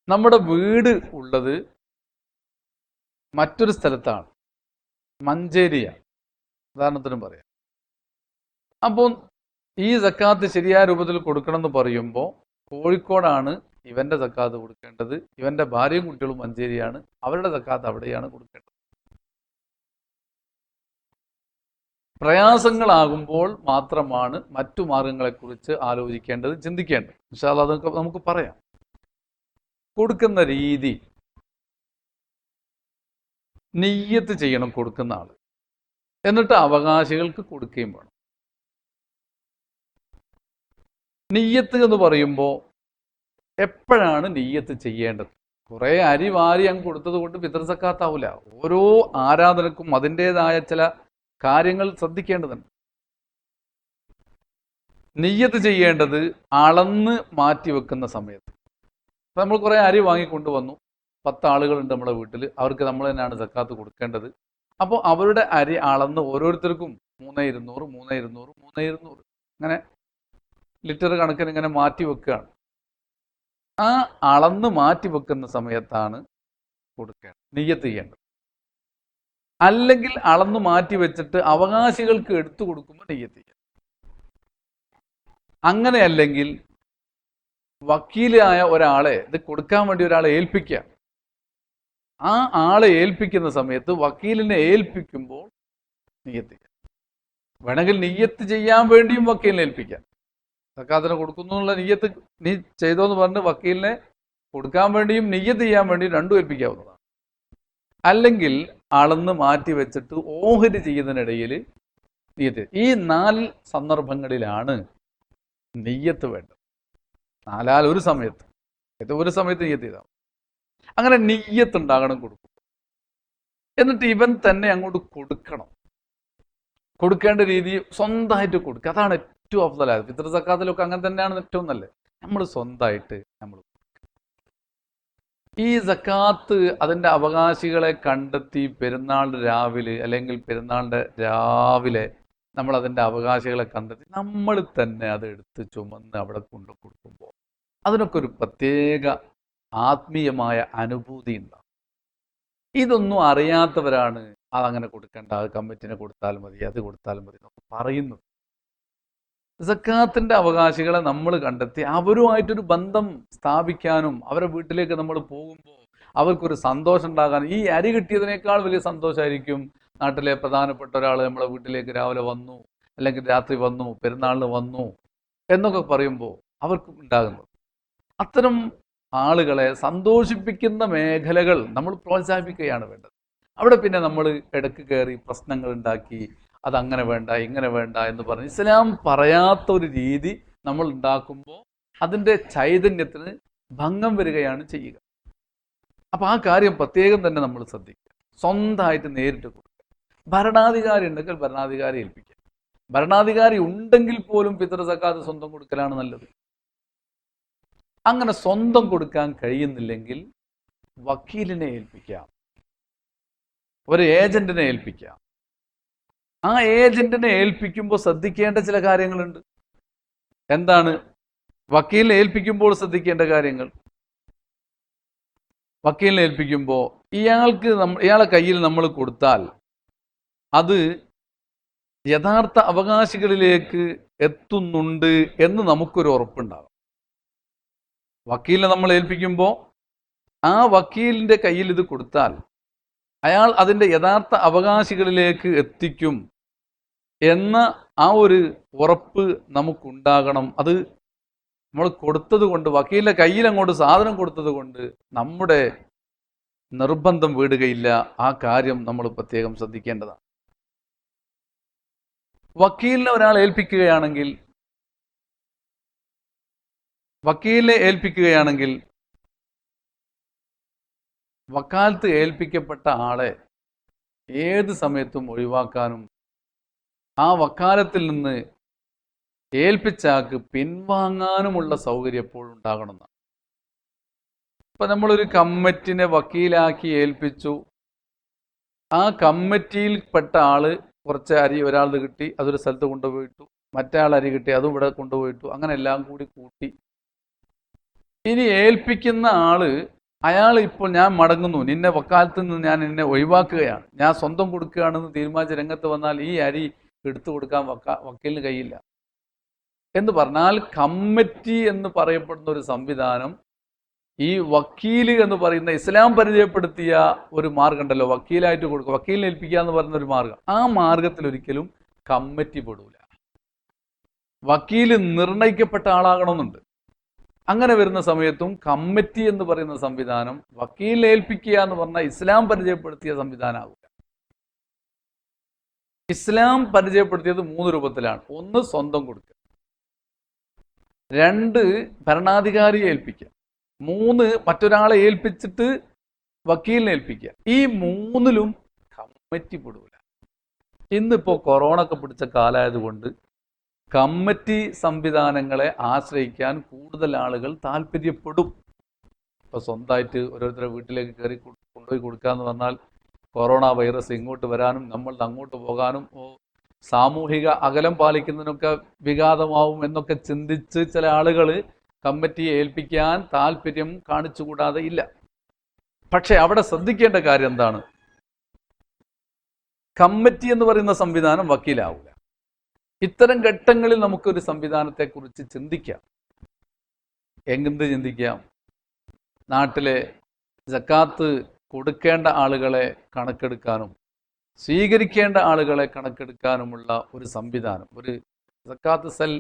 നമ്മുടെ വീട് ഉള്ളത് മറ്റൊരു സ്ഥലത്താണ്, മഞ്ചേരിയാണ്, ഉദാഹരണത്തിനും പറയാം. അപ്പോൾ ഈ സക്കാത്ത് ശരിയായ രൂപത്തിൽ കൊടുക്കണം എന്ന് പറയുമ്പോൾ കോഴിക്കോടാണ് ഇവൻ്റെ സക്കാത്ത് കൊടുക്കേണ്ടത്, ഇവൻ്റെ ഭാര്യയും കുട്ടികളും മഞ്ചേരിയാണ്, അവരുടെ സക്കാത്ത് അവിടെയാണ് കൊടുക്കേണ്ടത്. പ്രയാസങ്ങളാകുമ്പോൾ മാത്രമാണ് മറ്റു മാർഗങ്ങളെക്കുറിച്ച് ആലോചിക്കേണ്ടത്, ചിന്തിക്കേണ്ടത്. ഇൻഷാ അല്ലാഹ് അതൊക്കെ നമുക്ക് പറയാം. കൊടുക്കുന്ന രീതി, നിയ്യത്ത് ചെയ്യണം കൊടുക്കുന്ന ആൾ, എന്നിട്ട് അവകാശികൾക്ക് കൊടുക്കുകയും വേണം. നിയ്യത്ത് എന്ന് പറയുമ്പോൾ എപ്പോഴാണ് നിയ്യത്ത് ചെയ്യേണ്ടത്? കുറേ അരി വാരി അങ്ങ് കൊടുത്തത് കൊണ്ട് ഫിത്ർ സക്കാത്താവില്ല. ഓരോ ആരാധനക്കും അതിൻ്റെതായ ചില കാര്യങ്ങൾ ശ്രദ്ധിക്കേണ്ടതുണ്ട്. നിയ്യത്ത് ചെയ്യേണ്ടത് അളന്ന് മാറ്റി വെക്കുന്ന സമയത്ത്. അപ്പം നമ്മൾ കുറേ അരി വാങ്ങിക്കൊണ്ടുവന്നു. 10 ആളുകളുണ്ട് നമ്മുടെ വീട്ടിൽ. അവർക്ക് നമ്മൾ തന്നെയാണ് സക്കാത്ത് കൊടുക്കേണ്ടത്. അപ്പോൾ അവരുടെ അരി അളന്ന് ഓരോരുത്തർക്കും 3200, 3200, 3200 അങ്ങനെ ലിറ്റർ കണക്കിന് ഇങ്ങനെ മാറ്റി വെക്കുകയാണ്. ആ അളന്ന് മാറ്റി വെക്കുന്ന സമയത്താണ് കൊടുക്കേണ്ടത്, നിയ്യത്ത് ചെയ്യേണ്ടത്. അല്ലെങ്കിൽ അളന്ന് മാറ്റി വെച്ചിട്ട് അവകാശികൾക്ക് എടുത്തു കൊടുക്കുമ്പോൾ നിയ്യത്ത് ചെയ്യാം. അങ്ങനെ അല്ലെങ്കിൽ വക്കീലായ ഒരാളെ ഇത് കൊടുക്കാൻ വേണ്ടി ഒരാളെ ഏൽപ്പിക്കുക. ആ ആളെ ഏൽപ്പിക്കുന്ന സമയത്ത് വക്കീലിനെ ഏൽപ്പിക്കുമ്പോൾ നിയ്യത്ത് ചെയ്യാം. വേണമെങ്കിൽ നിയ്യത്ത് ചെയ്യാൻ വേണ്ടിയും വക്കീലിനെ ഏൽപ്പിക്കാം. സക്കാത്തിനെ കൊടുക്കുന്നുള്ള നിയ്യത്ത് നീ ചെയ്തോന്ന് പറഞ്ഞ് വക്കീലിനെ കൊടുക്കാൻ വേണ്ടിയും നിയ്യത്ത് ചെയ്യാൻ വേണ്ടിയും രണ്ടും ഏൽപ്പിക്കാവുന്നതാണ്. അല്ലെങ്കിൽ അളന്ന് മാറ്റി വെച്ചിട്ട് ഓഹരി ചെയ്യുന്നതിനിടയിൽ നിയ്യത്ത്. ഈ 4 സന്ദർഭങ്ങളിലാണ് നിയ്യത്ത് വേണ്ടത്. 4 ഒരു സമയത്ത്, ഒരു സമയത്ത് നിയ്യത്ത് ചെയ്താൽ അങ്ങനെ നിയ്യത്ത് ഉണ്ടാകണം കൊടുക്കും. എന്നിട്ട് ഇവൻ തന്നെ അങ്ങോട്ട് കൊടുക്കണം. കൊടുക്കേണ്ട രീതി സ്വന്തമായിട്ട് കൊടുക്കുക. അതാണ് ഏറ്റവും അഫ്ദലായത്. ഫിത്ർ സക്കാത്തിലൊക്കെ അങ്ങനെ തന്നെയാണ് ഏറ്റവും നല്ലത്. നമ്മൾ സ്വന്തമായിട്ട് നമ്മൾ ഈ സക്കാത്ത് അതിൻ്റെ അവകാശികളെ കണ്ടെത്തി പെരുന്നാൾ രാവിലെ അല്ലെങ്കിൽ പെരുന്നാളിൻ്റെ രാവിലെ നമ്മൾ അതിൻ്റെ അവകാശികളെ കണ്ടെത്തി നമ്മൾ തന്നെ അത് എടുത്ത് ചുമന്ന് അവിടെ കൊണ്ടു കൊടുക്കുമ്പോൾ അതിനൊക്കെ ഒരു പ്രത്യേക ആത്മീയമായ അനുഭൂതി ഉണ്ടാവും. ഇതൊന്നും അറിയാത്തവരാണ് അതങ്ങനെ കൊടുക്കേണ്ട, അത് കമ്മിറ്റിനെ കൊടുത്താൽ മതി, അത് കൊടുത്താൽ മതി എന്നൊക്കെ പറയുന്നത്. സക്കാത്തിൻ്റെ അവകാശികളെ നമ്മൾ കണ്ടെത്തി അവരുമായിട്ടൊരു ബന്ധം സ്ഥാപിക്കാനും അവരുടെ വീട്ടിലേക്ക് നമ്മൾ പോകുമ്പോൾ അവർക്കൊരു സന്തോഷം ഉണ്ടാകാനും, ഈ അരി കിട്ടിയതിനേക്കാൾ വലിയ സന്തോഷമായിരിക്കും നാട്ടിലെ പ്രധാനപ്പെട്ട ഒരാൾ നമ്മളെ വീട്ടിലേക്ക് രാവിലെ വന്നു അല്ലെങ്കിൽ രാത്രി വന്നു, പെരുന്നാളിന് വന്നു എന്നൊക്കെ പറയുമ്പോൾ അവർക്ക് ഉണ്ടാകുന്നത്. അത്തരം ആളുകളെ സന്തോഷിപ്പിക്കുന്ന മേഖലകൾ നമ്മൾ പ്രോത്സാഹിപ്പിക്കുകയാണ് വേണ്ടത്. അവിടെ പിന്നെ നമ്മൾ ഇടയ്ക്ക് കയറി പ്രശ്നങ്ങൾ ഉണ്ടാക്കി അതങ്ങനെ വേണ്ട ഇങ്ങനെ വേണ്ട എന്ന് പറഞ്ഞ് ഇസ്ലാം പറയാത്ത ഒരു രീതി നമ്മൾ ഉണ്ടാക്കുമ്പോൾ അതിൻ്റെ ചൈതന്യത്തിന് ഭംഗം വരികയാണ് ചെയ്യുക. അപ്പം ആ കാര്യം പ്രത്യേകം തന്നെ നമ്മൾ ശ്രദ്ധിക്കുക. സ്വന്തമായിട്ട് നേരിട്ട് കൊടുക്കുക. ഭരണാധികാരി ഉണ്ടെങ്കിൽ ഭരണാധികാരി ഏൽപ്പിക്കുക. ഭരണാധികാരി ഉണ്ടെങ്കിൽ പോലും ഫിത്ർ സക്കാത്ത് സ്വന്തം കൊടുക്കലാണ് നല്ലത്. അങ്ങനെ സ്വന്തം കൊടുക്കാൻ കഴിയുന്നില്ലെങ്കിൽ വക്കീലിനെ ഏൽപ്പിക്കാം, ഒരു ഏജന്റിനെ ഏൽപ്പിക്കാം. ആ ഏജന്റിനെ ഏൽപ്പിക്കുമ്പോൾ ശ്രദ്ധിക്കേണ്ട ചില കാര്യങ്ങളുണ്ട്. എന്താണ് വക്കീലിനെ ഏൽപ്പിക്കുമ്പോൾ ശ്രദ്ധിക്കേണ്ട കാര്യങ്ങൾ? വക്കീലിനെ ഏൽപ്പിക്കുമ്പോൾ ഇയാളെ കയ്യിൽ നമ്മൾ കൊടുത്താൽ അത് യഥാർത്ഥ അവകാശികളിലേക്ക് എത്തുന്നുണ്ട് എന്ന് നമുക്കൊരു ഉറപ്പുണ്ടാകും. വക്കീലിനെ നമ്മൾ ഏൽപ്പിക്കുമ്പോൾ ആ വക്കീലിൻ്റെ കയ്യിൽ ഇത് കൊടുത്താൽ അയാൾ അതിൻ്റെ യഥാർത്ഥ അവകാശികളിലേക്ക് എത്തിക്കും എന്ന ആ ഒരു ഉറപ്പ് നമുക്കുണ്ടാകണം. അത് നമ്മൾ കൊടുത്തത് കൊണ്ട്, വക്കീലിൻ്റെ കയ്യിൽ അങ്ങോട്ട് സാധനം കൊടുത്തത് കൊണ്ട് നമ്മുടെ നിർബന്ധം വീടുകയില്ല. ആ കാര്യം നമ്മൾ പ്രത്യേകം ശ്രദ്ധിക്കേണ്ടതാണ്. വക്കീലിനെ ഒരാൾ ഏൽപ്പിക്കുകയാണെങ്കിൽ വക്കാലത്ത് ഏൽപ്പിക്കപ്പെട്ട ആളെ ഏത് സമയത്തും ഒഴിവാക്കാനും ആ വക്കാലത്തിൽ നിന്ന് ഏൽപ്പിച്ചാക്ക് പിൻവാങ്ങാനുമുള്ള സൗകര്യം എപ്പോഴും ഉണ്ടാകണമെന്നാണ്. ഇപ്പം നമ്മളൊരു കമ്മിറ്റിനെ വക്കീലാക്കി ഏൽപ്പിച്ചു. ആ കമ്മിറ്റിയിൽപ്പെട്ട ആള് കുറച്ച് അരി ഒരാളത് കിട്ടി, അതൊരു സ്ഥലത്ത് കൊണ്ടുപോയിട്ടു. മറ്റേ ആൾ അരി കിട്ടി, അതും ഇവിടെ കൊണ്ടുപോയിട്ടു. അങ്ങനെ എല്ലാം കൂടി കൂട്ടി ഇനി ഏൽപ്പിക്കുന്ന ആള് അയാൾ ഇപ്പോൾ ഞാൻ മടങ്ങുന്നു, നിന്നെ വക്കാലത്ത് നിന്ന് ഞാൻ നിന്നെ ഒഴിവാക്കുകയാണ്, ഞാൻ സ്വന്തം കൊടുക്കുകയാണെന്ന് തീരുമാനിച്ച രംഗത്ത് വന്നാൽ ഈ അരി എടുത്തു കൊടുക്കാൻ വക്കീലിന് കഴിയില്ല എന്ന് പറഞ്ഞാൽ കമ്മിറ്റി എന്ന് പറയപ്പെടുന്ന ഒരു സംവിധാനം, ഈ വക്കീല് എന്ന് പറയുന്ന ഇസ്ലാം പരിചയപ്പെടുത്തിയ ഒരു മാർഗം ഉണ്ടല്ലോ, വക്കീലായിട്ട് കൊടുക്കുക, വക്കീലിനെ ഏൽപ്പിക്കുക എന്ന് പറയുന്ന ഒരു മാർഗം, ആ മാർഗത്തിൽ ഒരിക്കലും കമ്മിറ്റി പെടൂല. വക്കീല് നിർണയിക്കപ്പെട്ട ആളാകണമെന്നുണ്ട്. അങ്ങനെ വരുന്ന സമയത്തും കമ്മിറ്റി എന്ന് പറയുന്ന സംവിധാനം വക്കീലിനെ ഏൽപ്പിക്കുക എന്ന് പറഞ്ഞാൽ ഇസ്ലാം പരിചയപ്പെടുത്തിയ സംവിധാനമാകില്ല. ഇസ്ലാം പരിചയപ്പെടുത്തിയത് 3 രൂപത്തിലാണ്. 1 സ്വന്തം കൊടുക്കുക, 2 ഭരണാധികാരിയെ ഏൽപ്പിക്കുക, 3 മറ്റൊരാളെ ഏൽപ്പിച്ചിട്ട് വക്കീലിനെ ഏൽപ്പിക്കുക. ഈ 3ലും കമ്മിറ്റി പെടൂല. ഇന്നിപ്പോൾ കൊറോണ ഒക്കെ പിടിച്ച കാലമായതുകൊണ്ട് കമ്മിറ്റി സംവിധാനങ്ങളെ ആശ്രയിക്കാൻ കൂടുതൽ ആളുകൾ താല്പര്യപ്പെടും. ഇപ്പോൾ സ്വന്തമായിട്ട് ഓരോരുത്തരുടെ വീട്ടിലേക്ക് കയറി കൊണ്ടുപോയി കൊടുക്കാന്ന് പറഞ്ഞാൽ കൊറോണ വൈറസ് ഇങ്ങോട്ട് വരാനും നമ്മൾ അങ്ങോട്ട് പോകാനും സാമൂഹിക അകലം പാലിക്കുന്നതിനൊക്കെ വിഘാതമാവും എന്നൊക്കെ ചിന്തിച്ച് ചില ആളുകൾ കമ്മിറ്റിയെ ഏൽപ്പിക്കാൻ താല്പര്യം കാണിച്ചുകൂടാതെ ഇല്ല. പക്ഷെ അവിടെ ശ്രദ്ധിക്കേണ്ട കാര്യം എന്താണ്? കമ്മിറ്റി എന്ന് പറയുന്ന സംവിധാനം വക്കീലാവില്ല. ഇത്തരം ഘട്ടങ്ങളിൽ നമുക്കൊരു സംവിധാനത്തെക്കുറിച്ച് ചിന്തിക്കാം. എന്ത് ചിന്തിക്കാം? നാട്ടിലെ സക്കാത്ത് കൊടുക്കേണ്ട ആളുകളെ കണക്കെടുക്കാനും സ്വീകരിക്കേണ്ട ആളുകളെ കണക്കെടുക്കാനുമുള്ള ഒരു സംവിധാനം, ഒരു സക്കാത്ത് സെൽ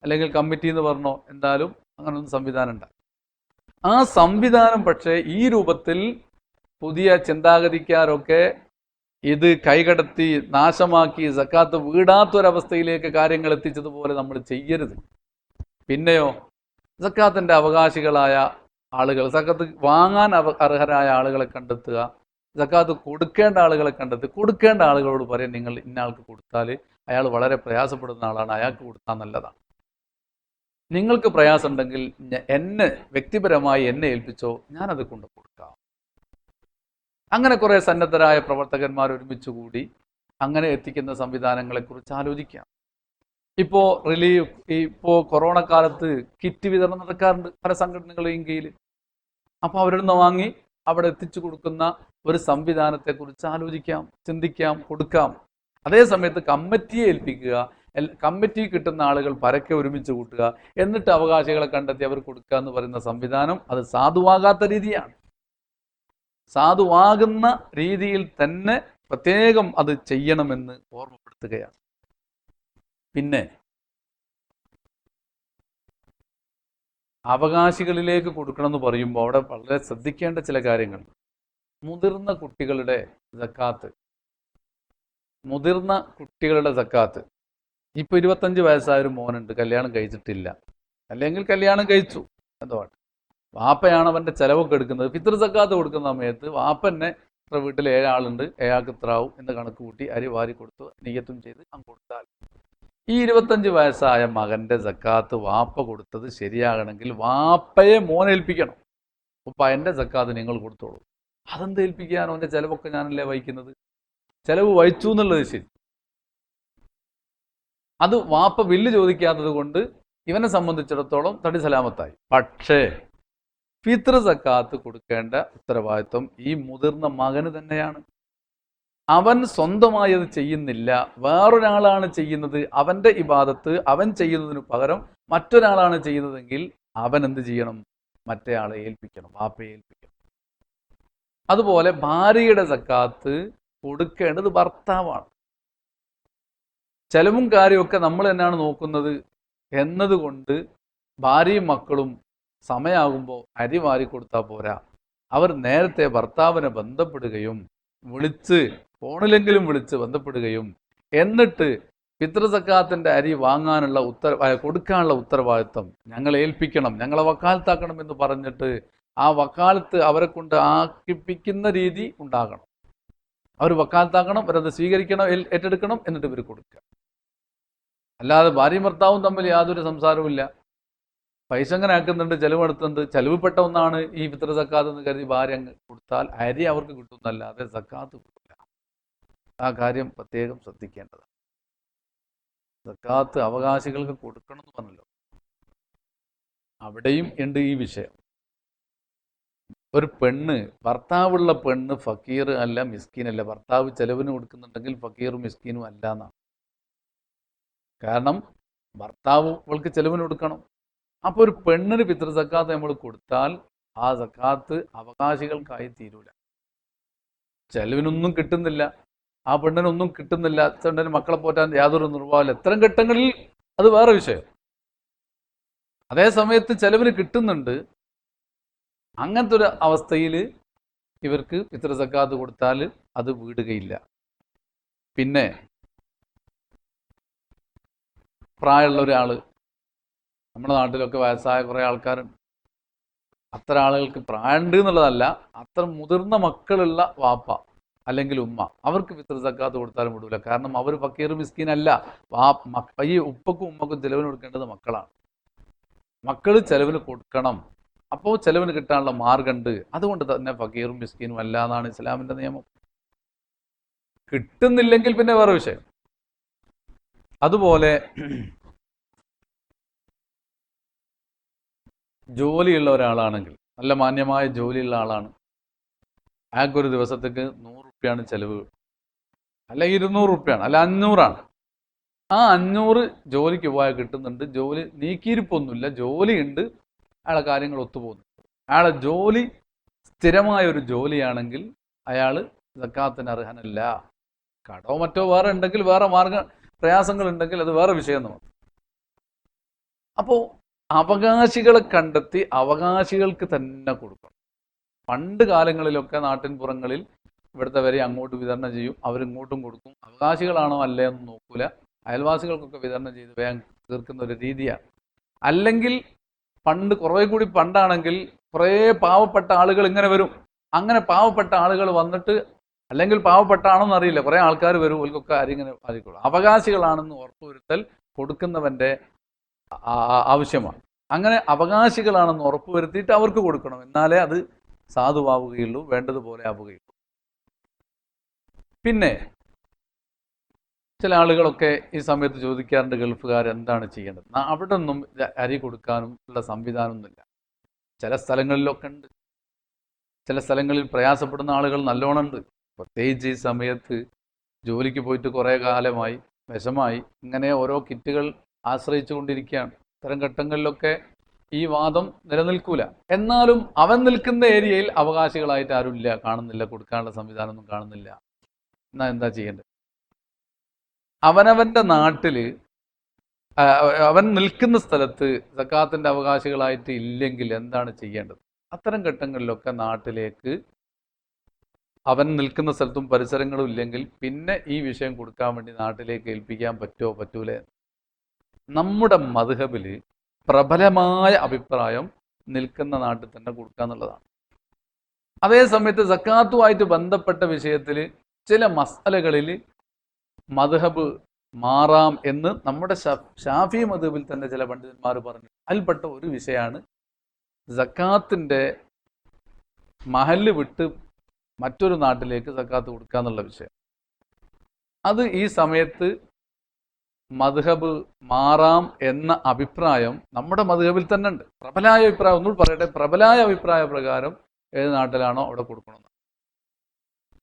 അല്ലെങ്കിൽ കമ്മിറ്റി എന്ന് പറഞ്ഞോ, എന്തായാലും അങ്ങനൊന്നും സംവിധാനം ഉണ്ടാകും. ആ സംവിധാനം പക്ഷേ ഈ രൂപത്തിൽ പുതിയ ചിന്താഗതിക്കാരൊക്കെ ഇത് കൈകടത്തി നാശമാക്കി സക്കാത്ത് വീടാത്തൊരവസ്ഥയിലേക്ക് കാര്യങ്ങൾ എത്തിച്ചതുപോലെ നമ്മൾ ചെയ്യരുത്. പിന്നെയോ സക്കാത്തിൻ്റെ അവകാശികളായ ആളുകൾ, സക്കാത്ത് വാങ്ങാൻ അർഹരായ ആളുകളെ കണ്ടെത്തുക, സക്കാത്ത് കൊടുക്കേണ്ട ആളുകളെ കണ്ടെത്തി കൊടുക്കേണ്ട ആളുകളോട് പറയാം, നിങ്ങൾ ഇന്ന ആൾക്ക് കൊടുത്താൽ അയാൾ വളരെ പ്രയാസപ്പെടുന്ന ആളാണ്, അയാൾക്ക് കൊടുത്താൽ നല്ലതാണ്. നിങ്ങൾക്ക് പ്രയാസം ഉണ്ടെങ്കിൽ എന്നെ വ്യക്തിപരമായി എന്നെ ഏൽപ്പിച്ചോ, ഞാനത് കൊണ്ട് കൊടുക്കാം. അങ്ങനെ കുറേ സന്നദ്ധരായ പ്രവർത്തകന്മാർ ഒരുമിച്ച് കൂടി അങ്ങനെ എത്തിക്കുന്ന സംവിധാനങ്ങളെക്കുറിച്ച് ആലോചിക്കാം. ഇപ്പോൾ കൊറോണ കാലത്ത് കിറ്റ് വിതരണം നടക്കാറുണ്ട് പല സംഘടനകളെയും കീഴിൽ. അപ്പോൾ അവരിൽ നിന്ന് വാങ്ങി അവിടെ എത്തിച്ചു കൊടുക്കുന്ന ഒരു സംവിധാനത്തെക്കുറിച്ച് ആലോചിക്കാം, ചിന്തിക്കാം, കൊടുക്കാം. അതേ സമയത്ത് കമ്മിറ്റിയെ ഏൽപ്പിക്കുക, കമ്മിറ്റി കിട്ടുന്ന ആളുകൾ പരക്കെ ഒരുമിച്ച് കൂട്ടുക, എന്നിട്ട് അവകാശികളെ കണ്ടെത്തി അവർ കൊടുക്കുക എന്ന് പറയുന്ന സംവിധാനം അത് സാധുവാകാത്ത രീതിയാണ്. സാധുവാകുന്ന രീതിയിൽ തന്നെ പ്രത്യേകം അത് ചെയ്യണമെന്ന് ഓർമ്മപ്പെടുത്തുകയാണ്. പിന്നെ അവകാശികളിലേക്ക് കൊടുക്കണമെന്ന് പറയുമ്പോൾ അവിടെ വളരെ ശ്രദ്ധിക്കേണ്ട ചില കാര്യങ്ങൾ. മുതിർന്ന കുട്ടികളുടെ സക്കാത്ത് ഇപ്പോൾ 25 വയസ്സായൊരു മോനുണ്ട്, കല്യാണം കഴിച്ചിട്ടില്ല, അല്ലെങ്കിൽ കല്യാണം കഴിച്ചു, എന്തുവാണ്, വാപ്പയാണ് അവൻ്റെ ചിലവൊക്കെ എടുക്കുന്നത്. ഫിത്ർ സക്കാത്ത് കൊടുക്കുന്ന സമയത്ത് വാപ്പന്നെ ഇത്ര വീട്ടിൽ 7 ആളുണ്ട്, അയാൾക്ക് ഇത്ര ആവും എന്ന് കണക്ക് കൂട്ടി അരി വാരി കൊടുത്ത് നിയ്യത്തും ചെയ്ത് അങ്ങ് കൊടുത്താൽ ഈ 25 വയസ്സായ മകൻ്റെ സക്കാത്ത് വാപ്പ കൊടുത്തത് ശരിയാകണമെങ്കിൽ വാപ്പയെ മോനേൽപ്പിക്കണം. ഉപ്പ എൻ്റെ സക്കാത്ത് നിങ്ങൾ കൊടുത്തോളൂ. അതെന്ത് ഏൽപ്പിക്കാനോ? എൻ്റെ ചിലവൊക്കെ ഞാനല്ലേ വഹിക്കുന്നത്. ചിലവ് വഹിച്ചു എന്നുള്ളത് ശരി. അത് വാപ്പ ബില്ല് ചോദിക്കാത്തത് കൊണ്ട് ഇവനെ സംബന്ധിച്ചിടത്തോളം തടി സലാമത്തായി. പക്ഷേ ഫിത്ർ സക്കാത്ത് കൊടുക്കേണ്ട ഉത്തരവാദിത്വം ഈ മുതിർന്ന മകന് തന്നെയാണ്. അവൻ സ്വന്തമായി അത് ചെയ്യുന്നില്ല, വേറൊരാളാണ് ചെയ്യുന്നത്. അവൻ്റെ ഇബാദത്ത് അവൻ ചെയ്യുന്നതിന് പകരം മറ്റൊരാളാണ് ചെയ്യുന്നതെങ്കിൽ അവൻ എന്ത് ചെയ്യണം? മറ്റേ ആളെ ഏൽപ്പിക്കണം, വാപ്പയെ ഏൽപ്പിക്കണം. അതുപോലെ ഭാര്യയുടെ സക്കാത്ത് കൊടുക്കേണ്ടത് ഭർത്താവാണ്. ചെലവും കാര്യമൊക്കെ നമ്മൾ തന്നെയാണ് നോക്കുന്നത് എന്നതുകൊണ്ട് ഭാര്യയും മക്കളും സമയമാകുമ്പോൾ അരി വാരി കൊടുത്താൽ പോരാ. അവർ നേരത്തെ ഭർത്താവിനെ ബന്ധപ്പെടുകയും ഫോണിലെങ്കിലും വിളിച്ച് ബന്ധപ്പെടുകയും എന്നിട്ട് ഫിത്ർ സക്കാത്തിൻ്റെ അരി വാങ്ങാനുള്ള കൊടുക്കാനുള്ള ഉത്തരവാദിത്വം ഞങ്ങളെ ഏൽപ്പിക്കണം, ഞങ്ങളെ വക്കാലത്താക്കണം എന്ന് പറഞ്ഞിട്ട് ആ വക്കാലത്ത് അവരെ കൊണ്ട് ആക്കിപ്പിക്കുന്ന രീതി ഉണ്ടാകണം. അവർ വക്കാലത്താക്കണം, അവരത് സ്വീകരിക്കണം, ഏറ്റെടുക്കണം, എന്നിട്ട് ഇവർ കൊടുക്കുക. അല്ലാതെ ഭാര്യയും ഭർത്താവും തമ്മിൽ യാതൊരു സംസാരവും ഇല്ല. പൈസ അങ്ങനെ ആക്കുന്നുണ്ട്, ചെലവെടുത്തുന്നുണ്ട്, ചെലവുപെട്ട ഒന്നാണ് ഈ ഫിത്ർ സക്കാത്ത് എന്ന് കരുതി ഭാര്യ അങ്ങ് കൊടുത്താൽ അരി അവർക്ക് കിട്ടുന്നല്ലാതെ സക്കാത്ത് കിട്ടില്ല. ആ കാര്യം പ്രത്യേകം ശ്രദ്ധിക്കേണ്ടതാണ്. സക്കാത്ത് അവകാശികൾക്ക് കൊടുക്കണം എന്ന് പറഞ്ഞല്ലോ, അവിടെയും ഉണ്ട് ഈ വിഷയം. ഒരു പെണ്ണ്, ഭർത്താവുള്ള പെണ്ണ് ഫക്കീർ അല്ല, മിസ്കീനല്ല. ഭർത്താവ് ചെലവിന് കൊടുക്കുന്നുണ്ടെങ്കിൽ ഫക്കീറും മിസ്കീനും അല്ല എന്നാണ്. കാരണം ഭർത്താവ് അവൾക്ക് ചെലവിന് കൊടുക്കണം. അപ്പോൾ ഒരു പെണ്ണിന് ഫിത്ർ സക്കാത്ത് നമ്മൾ കൊടുത്താൽ ആ സക്കാത്ത് അവകാശികൾക്കായി തീരൂല. ചെലവിനൊന്നും കിട്ടുന്നില്ല, ആ പെണ്ണിനൊന്നും കിട്ടുന്നില്ല, ചെണ്ടന് മക്കളെ പോറ്റാൻ യാതൊരു നിർവാഹമില്ല. ഇത്തരം ഘട്ടങ്ങളിൽ അത് വേറെ വിഷയം. അതേ സമയത്ത് ചെലവിന് കിട്ടുന്നുണ്ട്. അങ്ങനത്തെ ഒരു അവസ്ഥയിൽ ഇവർക്ക് ഫിത്ർ സക്കാത്ത് കൊടുത്താൽ അത് വീടുകയില്ല. പിന്നെ പ്രായമുള്ള ഒരാൾ, നമ്മുടെ നാട്ടിലൊക്കെ വയസ്സായ കുറേ ആൾക്കാരുണ്ട്. അത്തരം ആളുകൾക്ക് പ്രായമുണ്ട് എന്നുള്ളതല്ല, അത്ര മുതിർന്ന മക്കളുള്ള വാപ്പ അല്ലെങ്കിൽ ഉമ്മ, അവർക്ക് ഫിത്ർ സക്കാത്ത് കൊടുത്താലും വിടൂല. കാരണം അവർ ഫക്കീർ മിസ്കീനല്ല. ഈ ഉപ്പക്കും ഉമ്മക്കും ചെലവിന് കൊടുക്കേണ്ടത് മക്കളാണ്. മക്കൾ ചെലവിന് കൊടുക്കണം. അപ്പോൾ ചെലവിന് കിട്ടാനുള്ള മാർഗമുണ്ട്. അതുകൊണ്ട് തന്നെ ഫക്കീറും മിസ്കീനും അല്ല എന്നാണ് ഇസ്ലാമിന്റെ നിയമം. കിട്ടുന്നില്ലെങ്കിൽ പിന്നെ വേറെ വിഷയം. അതുപോലെ ജോലിയുള്ള ഒരാളാണെങ്കിൽ, നല്ല മാന്യമായ ജോലിയുള്ള ആളാണ്, അയാൾക്കൊരു ദിവസത്തേക്ക് 100 റുപ്യാണ് ചെലവ്, അല്ല 200 റുപ്യാണ്, അല്ല 500ആണ്. ആ 500 ജോലിക്ക് പോയാൽ കിട്ടുന്നുണ്ട്. ജോലി നീക്കിയിരിപ്പൊന്നുമില്ല, ജോലിയുണ്ട്, അയാളെ കാര്യങ്ങൾ ഒത്തുപോകുന്നു. അയാളെ ജോലി സ്ഥിരമായ ഒരു ജോലിയാണെങ്കിൽ അയാൾ സക്കാത്തിന് അർഹനല്ല. കടോ മറ്റോ വേറെ ഉണ്ടെങ്കിൽ, വേറെ പ്രയാസങ്ങൾ ഉണ്ടെങ്കിൽ അത് വേറെ വിഷയം നമുക്ക്. അപ്പോൾ അവകാശികളെ കണ്ടെത്തി അവകാശികൾക്ക് തന്നെ കൊടുക്കണം. പണ്ട് കാലങ്ങളിലൊക്കെ നാട്ടിൻപുറങ്ങളിൽ ഇവിടുത്തെ വരെ അങ്ങോട്ട് വിതരണം ചെയ്യും, അവരിങ്ങോട്ടും കൊടുക്കും. അവകാശികളാണോ അല്ലേ എന്ന് നോക്കൂല, അയൽവാസികൾക്കൊക്കെ വിതരണം ചെയ്ത് വേഗം തീർക്കുന്ന ഒരു രീതിയാണ്. അല്ലെങ്കിൽ പണ്ട് കുറേ കൂടി പണ്ടാണെങ്കിൽ കുറേ പാവപ്പെട്ട ആളുകൾ ഇങ്ങനെ വരും. അങ്ങനെ പാവപ്പെട്ട ആളുകൾ വന്നിട്ട്, അല്ലെങ്കിൽ പാവപ്പെട്ടാണെന്ന് അറിയില്ല, കുറേ ആൾക്കാർ വരും, ഓൽക്കൊക്കെ ആരിങ്ങനെ ആയിരിക്കുള്ളൂ. അവകാശികളാണെന്ന് ഉറപ്പുവരുത്തൽ കൊടുക്കുന്നവന്റെ ആവശ്യമാണ്. അങ്ങനെ അവകാശികളാണെന്ന് ഉറപ്പുവരുത്തിയിട്ട് അവർക്ക് കൊടുക്കണം, എന്നാലേ അത് സാധുവാവുകയുള്ളൂ, വേണ്ടതുപോലെ ആവുകയുള്ളൂ. പിന്നെ ചില ആളുകളൊക്കെ ഈ സമയത്ത് ചോദിക്കാറുണ്ട്, ഗൾഫുകാർ എന്താണ് ചെയ്യേണ്ടത്? അവിടെ ഒന്നും അരി കൊടുക്കാനും ഉള്ള സംവിധാനമൊന്നുമില്ല. ചില സ്ഥലങ്ങളിലൊക്കെ ഉണ്ട്, ചില സ്ഥലങ്ങളിൽ പ്രയാസപ്പെടുന്ന ആളുകൾ നല്ലോണം ഉണ്ട്. പ്രത്യേകിച്ച് ഈ സമയത്ത് ജോലിക്ക് പോയിട്ട് കുറേ കാലമായി, വിഷമായി, ഇങ്ങനെ ഓരോ കിറ്റുകൾ ആശ്രയിച്ചു കൊണ്ടിരിക്കുകയാണ്. ഇത്തരം ഘട്ടങ്ങളിലൊക്കെ ഈ വാദം നിലനിൽക്കൂല. എന്നാലും അവൻ നിൽക്കുന്ന ഏരിയയിൽ അവകാശികളായിട്ട് ആരുമില്ല, കാണുന്നില്ല, കൊടുക്കാനുള്ള സംവിധാനമൊന്നും കാണുന്നില്ല. എന്നാ എന്താ ചെയ്യേണ്ടത്? അവനവന്റെ നാട്ടില്, അവൻ നിൽക്കുന്ന സ്ഥലത്ത് സക്കാത്തിന്റെ അവകാശികളായിട്ട് ഇല്ലെങ്കിൽ എന്താണ് ചെയ്യേണ്ടത്? അത്തരം ഘട്ടങ്ങളിലൊക്കെ നാട്ടിലേക്ക്, അവൻ നിൽക്കുന്ന സ്ഥലത്തും പരിസരങ്ങളും ഇല്ലെങ്കിൽ പിന്നെ ഈ വിഷയം കൊടുക്കാൻ വേണ്ടി നാട്ടിലേക്ക് ഏൽപ്പിക്കാൻ പറ്റുമോ പറ്റൂലേ? നമ്മുടെ മദ്ഹബില് പ്രബലമായ അഭിപ്രായം നിൽക്കുന്ന നാട്ടിൽ തന്നെ കൊടുക്കുക എന്നുള്ളതാണ്. അതേ സമയത്ത് സക്കാത്തുമായിട്ട് ബന്ധപ്പെട്ട വിഷയത്തിൽ ചില മസലകളിൽ മദ്ഹബ് മാറാം എന്ന് നമ്മുടെ ഷാഫി മദ്ഹബിൽ തന്നെ ചില പണ്ഡിതന്മാർ പറഞ്ഞു. അതിൽപ്പെട്ട ഒരു വിഷയമാണ് സക്കാത്തിന്റെ മഹല്ല് വിട്ട് മറ്റൊരു നാട്ടിലേക്ക് സക്കാത്ത് കൊടുക്കുക എന്നുള്ള വിഷയം. അത് ഈ സമയത്ത് മദ്ഹബ് മാറാം എന്ന അഭിപ്രായം നമ്മുടെ മദ്ഹബിൽ തന്നെ ഉണ്ട്. പ്രബലായ അഭിപ്രായം, ഒന്നുകൂടി പറയട്ടെ, പ്രബലായ അഭിപ്രായ പ്രകാരം ഏത് നാട്ടിലാണോ അവിടെ കൊടുക്കണമെന്ന്.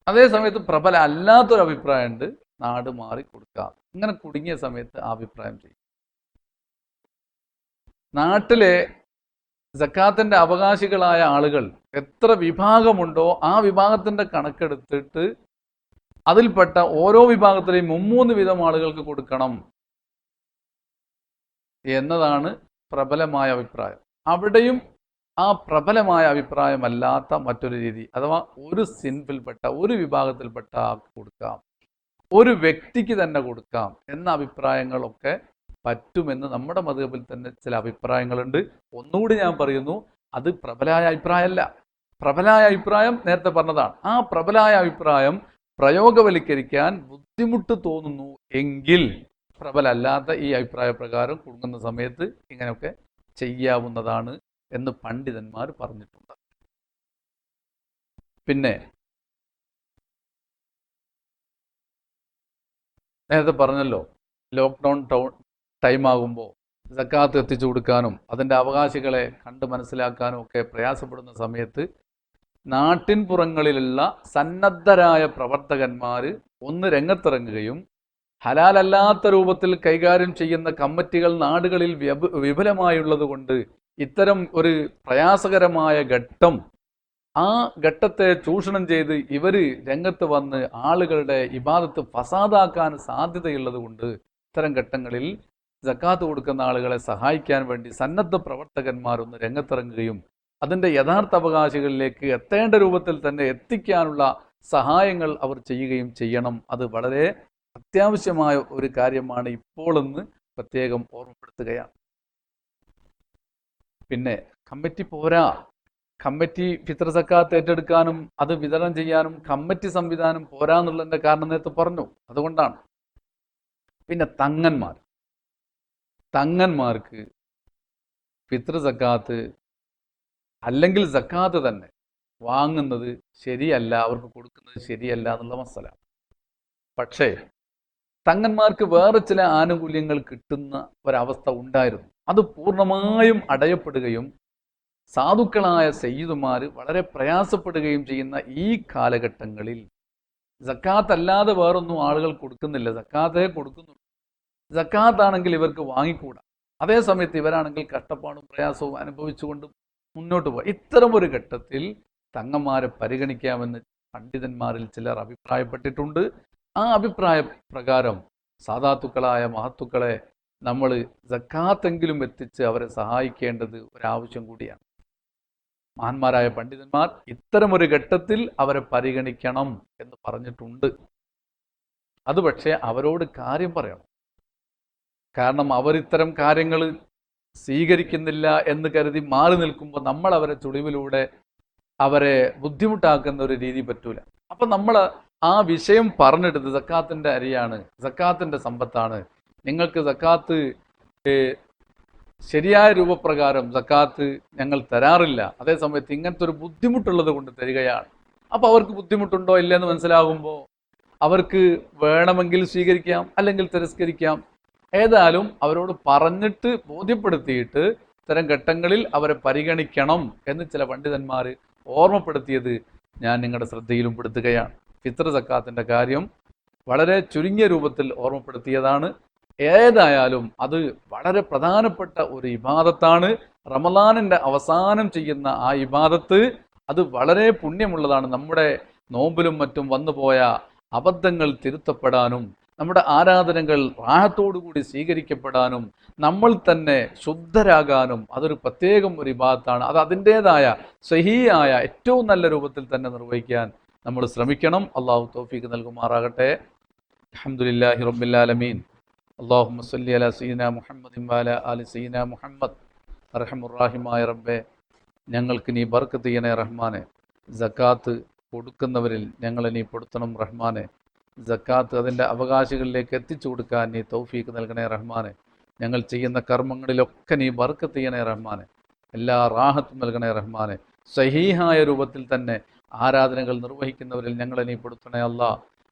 അതേ സമയത്ത് പ്രബല അല്ലാത്തൊരു അഭിപ്രായം ഉണ്ട്, നാട് മാറി കൊടുക്കാം. ഇങ്ങനെ കുടുങ്ങിയ സമയത്ത് ആ അഭിപ്രായം ചെയ്യും. നാട്ടിലെ സക്കാത്തിന്റെ അവകാശികളായ ആളുകൾ എത്ര വിഭാഗമുണ്ടോ ആ വിഭാഗത്തിന്റെ കണക്കെടുത്തിട്ട് അതിൽപ്പെട്ട ഓരോ വിഭാഗത്തിലെയും 3 വീതം ആളുകൾക്ക് കൊടുക്കണം എന്നതാണ് പ്രബലമായ അഭിപ്രായം. അവിടെയും ആ പ്രബലമായ അഭിപ്രായമല്ലാത്ത മറ്റൊരു രീതി, അഥവാ ഒരു സിൻഫിൽപ്പെട്ട, ഒരു വിഭാഗത്തിൽപ്പെട്ട ആൾക്ക് കൊടുക്കാം, ഒരു വ്യക്തിക്ക് തന്നെ കൊടുക്കാം എന്ന അഭിപ്രായങ്ങളൊക്കെ പറ്റുമെന്ന് നമ്മുടെ മദ്ഹബിൽ തന്നെ ചില അഭിപ്രായങ്ങളുണ്ട്. ഒന്നുകൂടി ഞാൻ പറയുന്നു, അത് പ്രബലായ അഭിപ്രായമല്ല. പ്രബലായ അഭിപ്രായം നേരത്തെ പറഞ്ഞതാണ്. ആ പ്രബലായ അഭിപ്രായം പ്രയോഗവൽക്കരിക്കാൻ ബുദ്ധിമുട്ട് തോന്നുന്നു എങ്കിൽ പ്രബലല്ലാത്ത ഈ അഭിപ്രായ പ്രകാരം കുടുങ്ങുന്ന സമയത്ത് ഇങ്ങനെയൊക്കെ ചെയ്യാവുന്നതാണ് എന്ന് പണ്ഡിതന്മാർ പറഞ്ഞിട്ടുണ്ട്. പിന്നെ നേരത്തെ പറഞ്ഞല്ലോ, ലോക്ക്ഡൗൺ ടൈം ആകുമ്പോൾ സക്കാത്ത് എത്തിച്ചു കൊടുക്കാനും അതിൻ്റെ അവകാശികളെ കണ്ട് മനസ്സിലാക്കാനും ഒക്കെ പ്രയാസപ്പെടുന്ന സമയത്ത് നാട്ടിൻപുറങ്ങളിലുള്ള സന്നദ്ധരായ പ്രവർത്തകന്മാർ ഒന്ന് രംഗത്തിറങ്ങുകയും ഹലാലല്ലാത്ത രൂപത്തിൽ കൈകാര്യം ചെയ്യുന്ന കമ്മിറ്റികൾ നാടുകളിൽ വിപുലമായുള്ളത് കൊണ്ട് ഇത്തരം ഒരു പ്രയാസകരമായ ഘട്ടം, ആ ഘട്ടത്തെ ചൂഷണം ചെയ്ത് ഇവർ രംഗത്ത് വന്ന് ആളുകളുടെ ഇബാദത്ത് ഫസാദാക്കാൻ സാധ്യതയുള്ളത് കൊണ്ട് ഇത്തരം ഘട്ടങ്ങളിൽ സക്കാത്ത് കൊടുക്കുന്ന ആളുകളെ സഹായിക്കാൻ വേണ്ടി സന്നദ്ധ പ്രവർത്തകന്മാരൊന്ന് രംഗത്തിറങ്ങുകയും അതിൻ്റെ യഥാർത്ഥ അവകാശികളിലേക്ക് എത്തേണ്ട രൂപത്തിൽ തന്നെ എത്തിക്കാനുള്ള സഹായങ്ങൾ അവർ ചെയ്യുകയും ചെയ്യണം. അത് വളരെ അത്യാവശ്യമായ ഒരു കാര്യമാണ് ഇപ്പോഴെന്ന് പ്രത്യേകം ഓർമ്മപ്പെടുത്തുകയാണ്. പിന്നെ കമ്മിറ്റി പോരാ, കമ്മിറ്റി ഫിത്ർ സക്കാത്ത് ഏറ്റെടുക്കാനും അത് വിതരണം ചെയ്യാനും കമ്മിറ്റി സംവിധാനം പോരാ എന്നുള്ളതിൻ്റെ കാരണം നേരത്തെ പറഞ്ഞു, അതുകൊണ്ടാണ്. പിന്നെ തങ്ങന്മാർക്ക് ഫിത്ർ സക്കാത്ത് അല്ലെങ്കിൽ സക്കാത്ത് തന്നെ വാങ്ങുന്നത് ശരിയല്ല, അവർക്ക് കൊടുക്കുന്നത് ശരിയല്ല എന്നുള്ള മസല. പക്ഷേ തങ്ങന്മാർക്ക് വേറെ ചില ആനുകൂല്യങ്ങൾ കിട്ടുന്ന ഒരവസ്ഥ ഉണ്ടായിരുന്നു. അത് പൂർണ്ണമായും അടയപ്പെടുകയും സാധുക്കളായ സയ്യിദുമാർ വളരെ പ്രയാസപ്പെടുകയും ചെയ്യുന്ന ഈ കാലഘട്ടങ്ങളിൽ സക്കാത്ത് അല്ലാതെ വേറൊന്നും ആളുകൾ കൊടുക്കുന്നില്ല, സക്കാത്തേ കൊടുക്കുന്നുള്ളൂ. സക്കാത്താണെങ്കിൽ ഇവർക്ക് വാങ്ങിക്കൂടാ. അതേ സമയത്ത് ഇവരാണെങ്കിൽ കഷ്ടപ്പാടും പ്രയാസവും അനുഭവിച്ചുകൊണ്ട് മുന്നോട്ട് പോകുക. ഇത്തരം ഒരു ഘട്ടത്തിൽ തങ്ങന്മാരെ പരിഗണിക്കാമെന്ന് പണ്ഡിതന്മാരിൽ ചിലർ അഭിപ്രായപ്പെട്ടിട്ടുണ്ട്. ആ അഭിപ്രായ പ്രകാരം സാദാത്തുക്കളായ മഹത്തുക്കളെ നമ്മൾ സക്കാത്തെങ്കിലും എത്തിച്ച് അവരെ സഹായിക്കേണ്ടത് ഒരാവശ്യം കൂടിയാണ്. മഹാന്മാരായ പണ്ഡിതന്മാർ ഇത്തരമൊരു ഘട്ടത്തിൽ അവരെ പരിഗണിക്കണം എന്ന് പറഞ്ഞിട്ടുണ്ട്. അത് പക്ഷേ അവരോട് കാര്യം പറയണം. കാരണം അവരിത്തരം കാര്യങ്ങൾ സ്വീകരിക്കുന്നില്ല എന്ന് കരുതി മാറി നിൽക്കുമ്പോൾ നമ്മൾ അവരെ ചുളിവിലൂടെ അവരെ ബുദ്ധിമുട്ടാക്കുന്ന ഒരു രീതി പറ്റൂല. അപ്പൊ നമ്മൾ ആ വിഷയം പറഞ്ഞെടുത്ത് സക്കാത്തിന്റെ അരിയാണ്, സക്കാത്തിന്റെ സമ്പത്താണ്, നിങ്ങൾക്ക് സക്കാത്ത് ശരിയായ രൂപപ്രകാരം സക്കാത്ത് ഞങ്ങൾ തരാറില്ല, അതേസമയത്ത് ഇങ്ങനത്തെ ഒരു ബുദ്ധിമുട്ടുള്ളത് കൊണ്ട് തരികയാണ്. അപ്പൊ അവർക്ക് ബുദ്ധിമുട്ടുണ്ടോ ഇല്ലെന്ന് മനസ്സിലാകുമ്പോൾ അവർക്ക് വേണമെങ്കിൽ സ്വീകരിക്കാം, അല്ലെങ്കിൽ തിരസ്കരിക്കാം. ഏതായാലും അവരോട് പറഞ്ഞിട്ട് ബോധ്യപ്പെടുത്തിയിട്ട് ഇത്തരം ഘട്ടങ്ങളിൽ അവരെ പരിഗണിക്കണം എന്ന് ചില പണ്ഡിതന്മാർ ഓർമ്മപ്പെടുത്തിയത് ഞാൻ നിങ്ങളുടെ ശ്രദ്ധയിലും പെടുത്തുകയാണ്. ഫിത്ർ സക്കാത്തിന്റെ കാര്യം വളരെ ചുരുങ്ങിയ രൂപത്തിൽ ഓർമ്മപ്പെടുത്തിയതാണ്. ഏതായാലും അത് വളരെ പ്രധാനപ്പെട്ട ഒരു ഇബാദത്താണ്. റമളാനിന്റെ അവസാനം ചെയ്യുന്ന ആ ഇബാദത്ത് അത് വളരെ പുണ്യമുള്ളതാണ്. നമ്മുടെ നോമ്പിലും മറ്റും വന്നുപോയ അബദ്ധങ്ങൾ തിരുത്തപ്പെടാനും നമ്മുടെ ആരാധനകൾ റാഹത്തോടുകൂടി സ്വീകരിക്കപ്പെടാനും നമ്മൾ തന്നെ ശുദ്ധരാകാനും അതൊരു പ്രത്യേകം ഒരു ഇബാദത്താണ്. അത് അതിൻ്റെതായ സഹീയായ ഏറ്റവും നല്ല രൂപത്തിൽ തന്നെ നിർവഹിക്കാൻ നമ്മൾ ശ്രമിക്കണം. അള്ളാഹു തൗഫീഖ് നൽകുമാറാകട്ടെ. അൽഹംദുലില്ലാഹി റബ്ബിൽ ആലമീൻ. അല്ലാഹുമ്മ സ്വല്ലി അലാ സയ്യിദിനാ മുഹമ്മദിൻ വഅലാ ആലി സയ്യിദിനാ മുഹമ്മദ്. അർഹമുർ റഹീമായ റബ്ബേ, ഞങ്ങൾക്ക് നീ ബർക്കത്ത് ചെയ്യണേ റഹ്മാനെ. സക്കാത്ത് കൊടുക്കുന്നവരിൽ ഞങ്ങളെ നീ പെടുത്തണം റഹ്മാനെ. സക്കാത്ത് അതിൻ്റെ അവകാശികളിലേക്ക് എത്തിച്ചു കൊടുക്കാൻ നീ തൗഫീഖ് നൽകണേ റഹ്മാനെ. ഞങ്ങൾ ചെയ്യുന്ന കർമ്മങ്ങളിലൊക്കെ നീ ബർക്കത്ത് ചെയ്യണേ റഹ്മാനെ. എല്ലാ റാഹത്തും നൽകണേ റഹ്മാനെ. സഹീഹായ രൂപത്തിൽ തന്നെ ആരാധനകൾ നിർവഹിക്കുന്നവരിൽ ഞങ്ങളെ നീ പെടുത്തണേ അല്ലാ.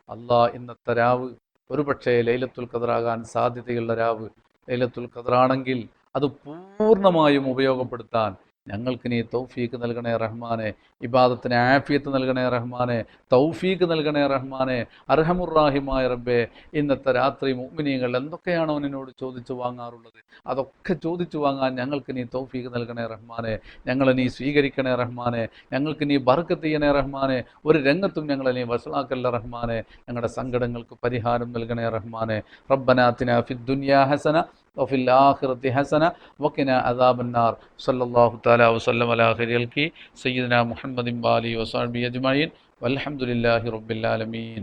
അല്ലാ, ഇന്നത്തെ രാവ് ഒരുപക്ഷെ ലൈലത്തുൽ ഖദറാകാൻ സാധ്യതയുള്ള രാവ്. ലൈലത്തുൽ ഖദറാണെങ്കിൽ അത് പൂർണ്ണമായും ഉപയോഗപ്പെടുത്താൻ ഞങ്ങൾക്ക് നീ തൗഫീഖ് നൽകണേ റഹ്മാനെ. ഇബാദത്തിന് ആഫിയത്ത് നൽകണേ റഹ്മാനെ. തൗഫീഖ് നൽകണേ റഹ്മാനെ. അർഹമുർ-റാഹിമായ റബ്ബേ, ഇന്നത്തെ രാത്രി മുഅ്മിനീങ്ങൾ എന്തൊക്കെയാണോ നിന്നോട് ചോദിച്ചു വാങ്ങാറുള്ളത് അതൊക്കെ ചോദിച്ചു വാങ്ങാൻ ഞങ്ങൾക്ക് നീ തൗഫീഖ് നൽകണേ റഹ്മാനെ. ഞങ്ങളെ നീ സ്വീകരിക്കണേ റഹ്മാനെ. ഞങ്ങൾക്ക് നീ ബർക്കത്ത് ചെയ്യണേ റഹ്മാനെ. ഒരു രംഗത്തും ഞങ്ങളെ നീ വഷളാക്കല്ല റഹ്മാനെ. ഞങ്ങളുടെ സങ്കടങ്ങൾക്ക് പരിഹാരം നൽകണേ റഹ്മാനെ. റബ്ബനാ അതിനാ ഫിദ്ദുനിയാ ഹസന وفي الآخرة حسنة وقنا عذاب النار. صلى الله تعالى وسلم على خير خلقه سيدنا محمد وآله وصحبه أجمعين والحمد لله رب العالمين.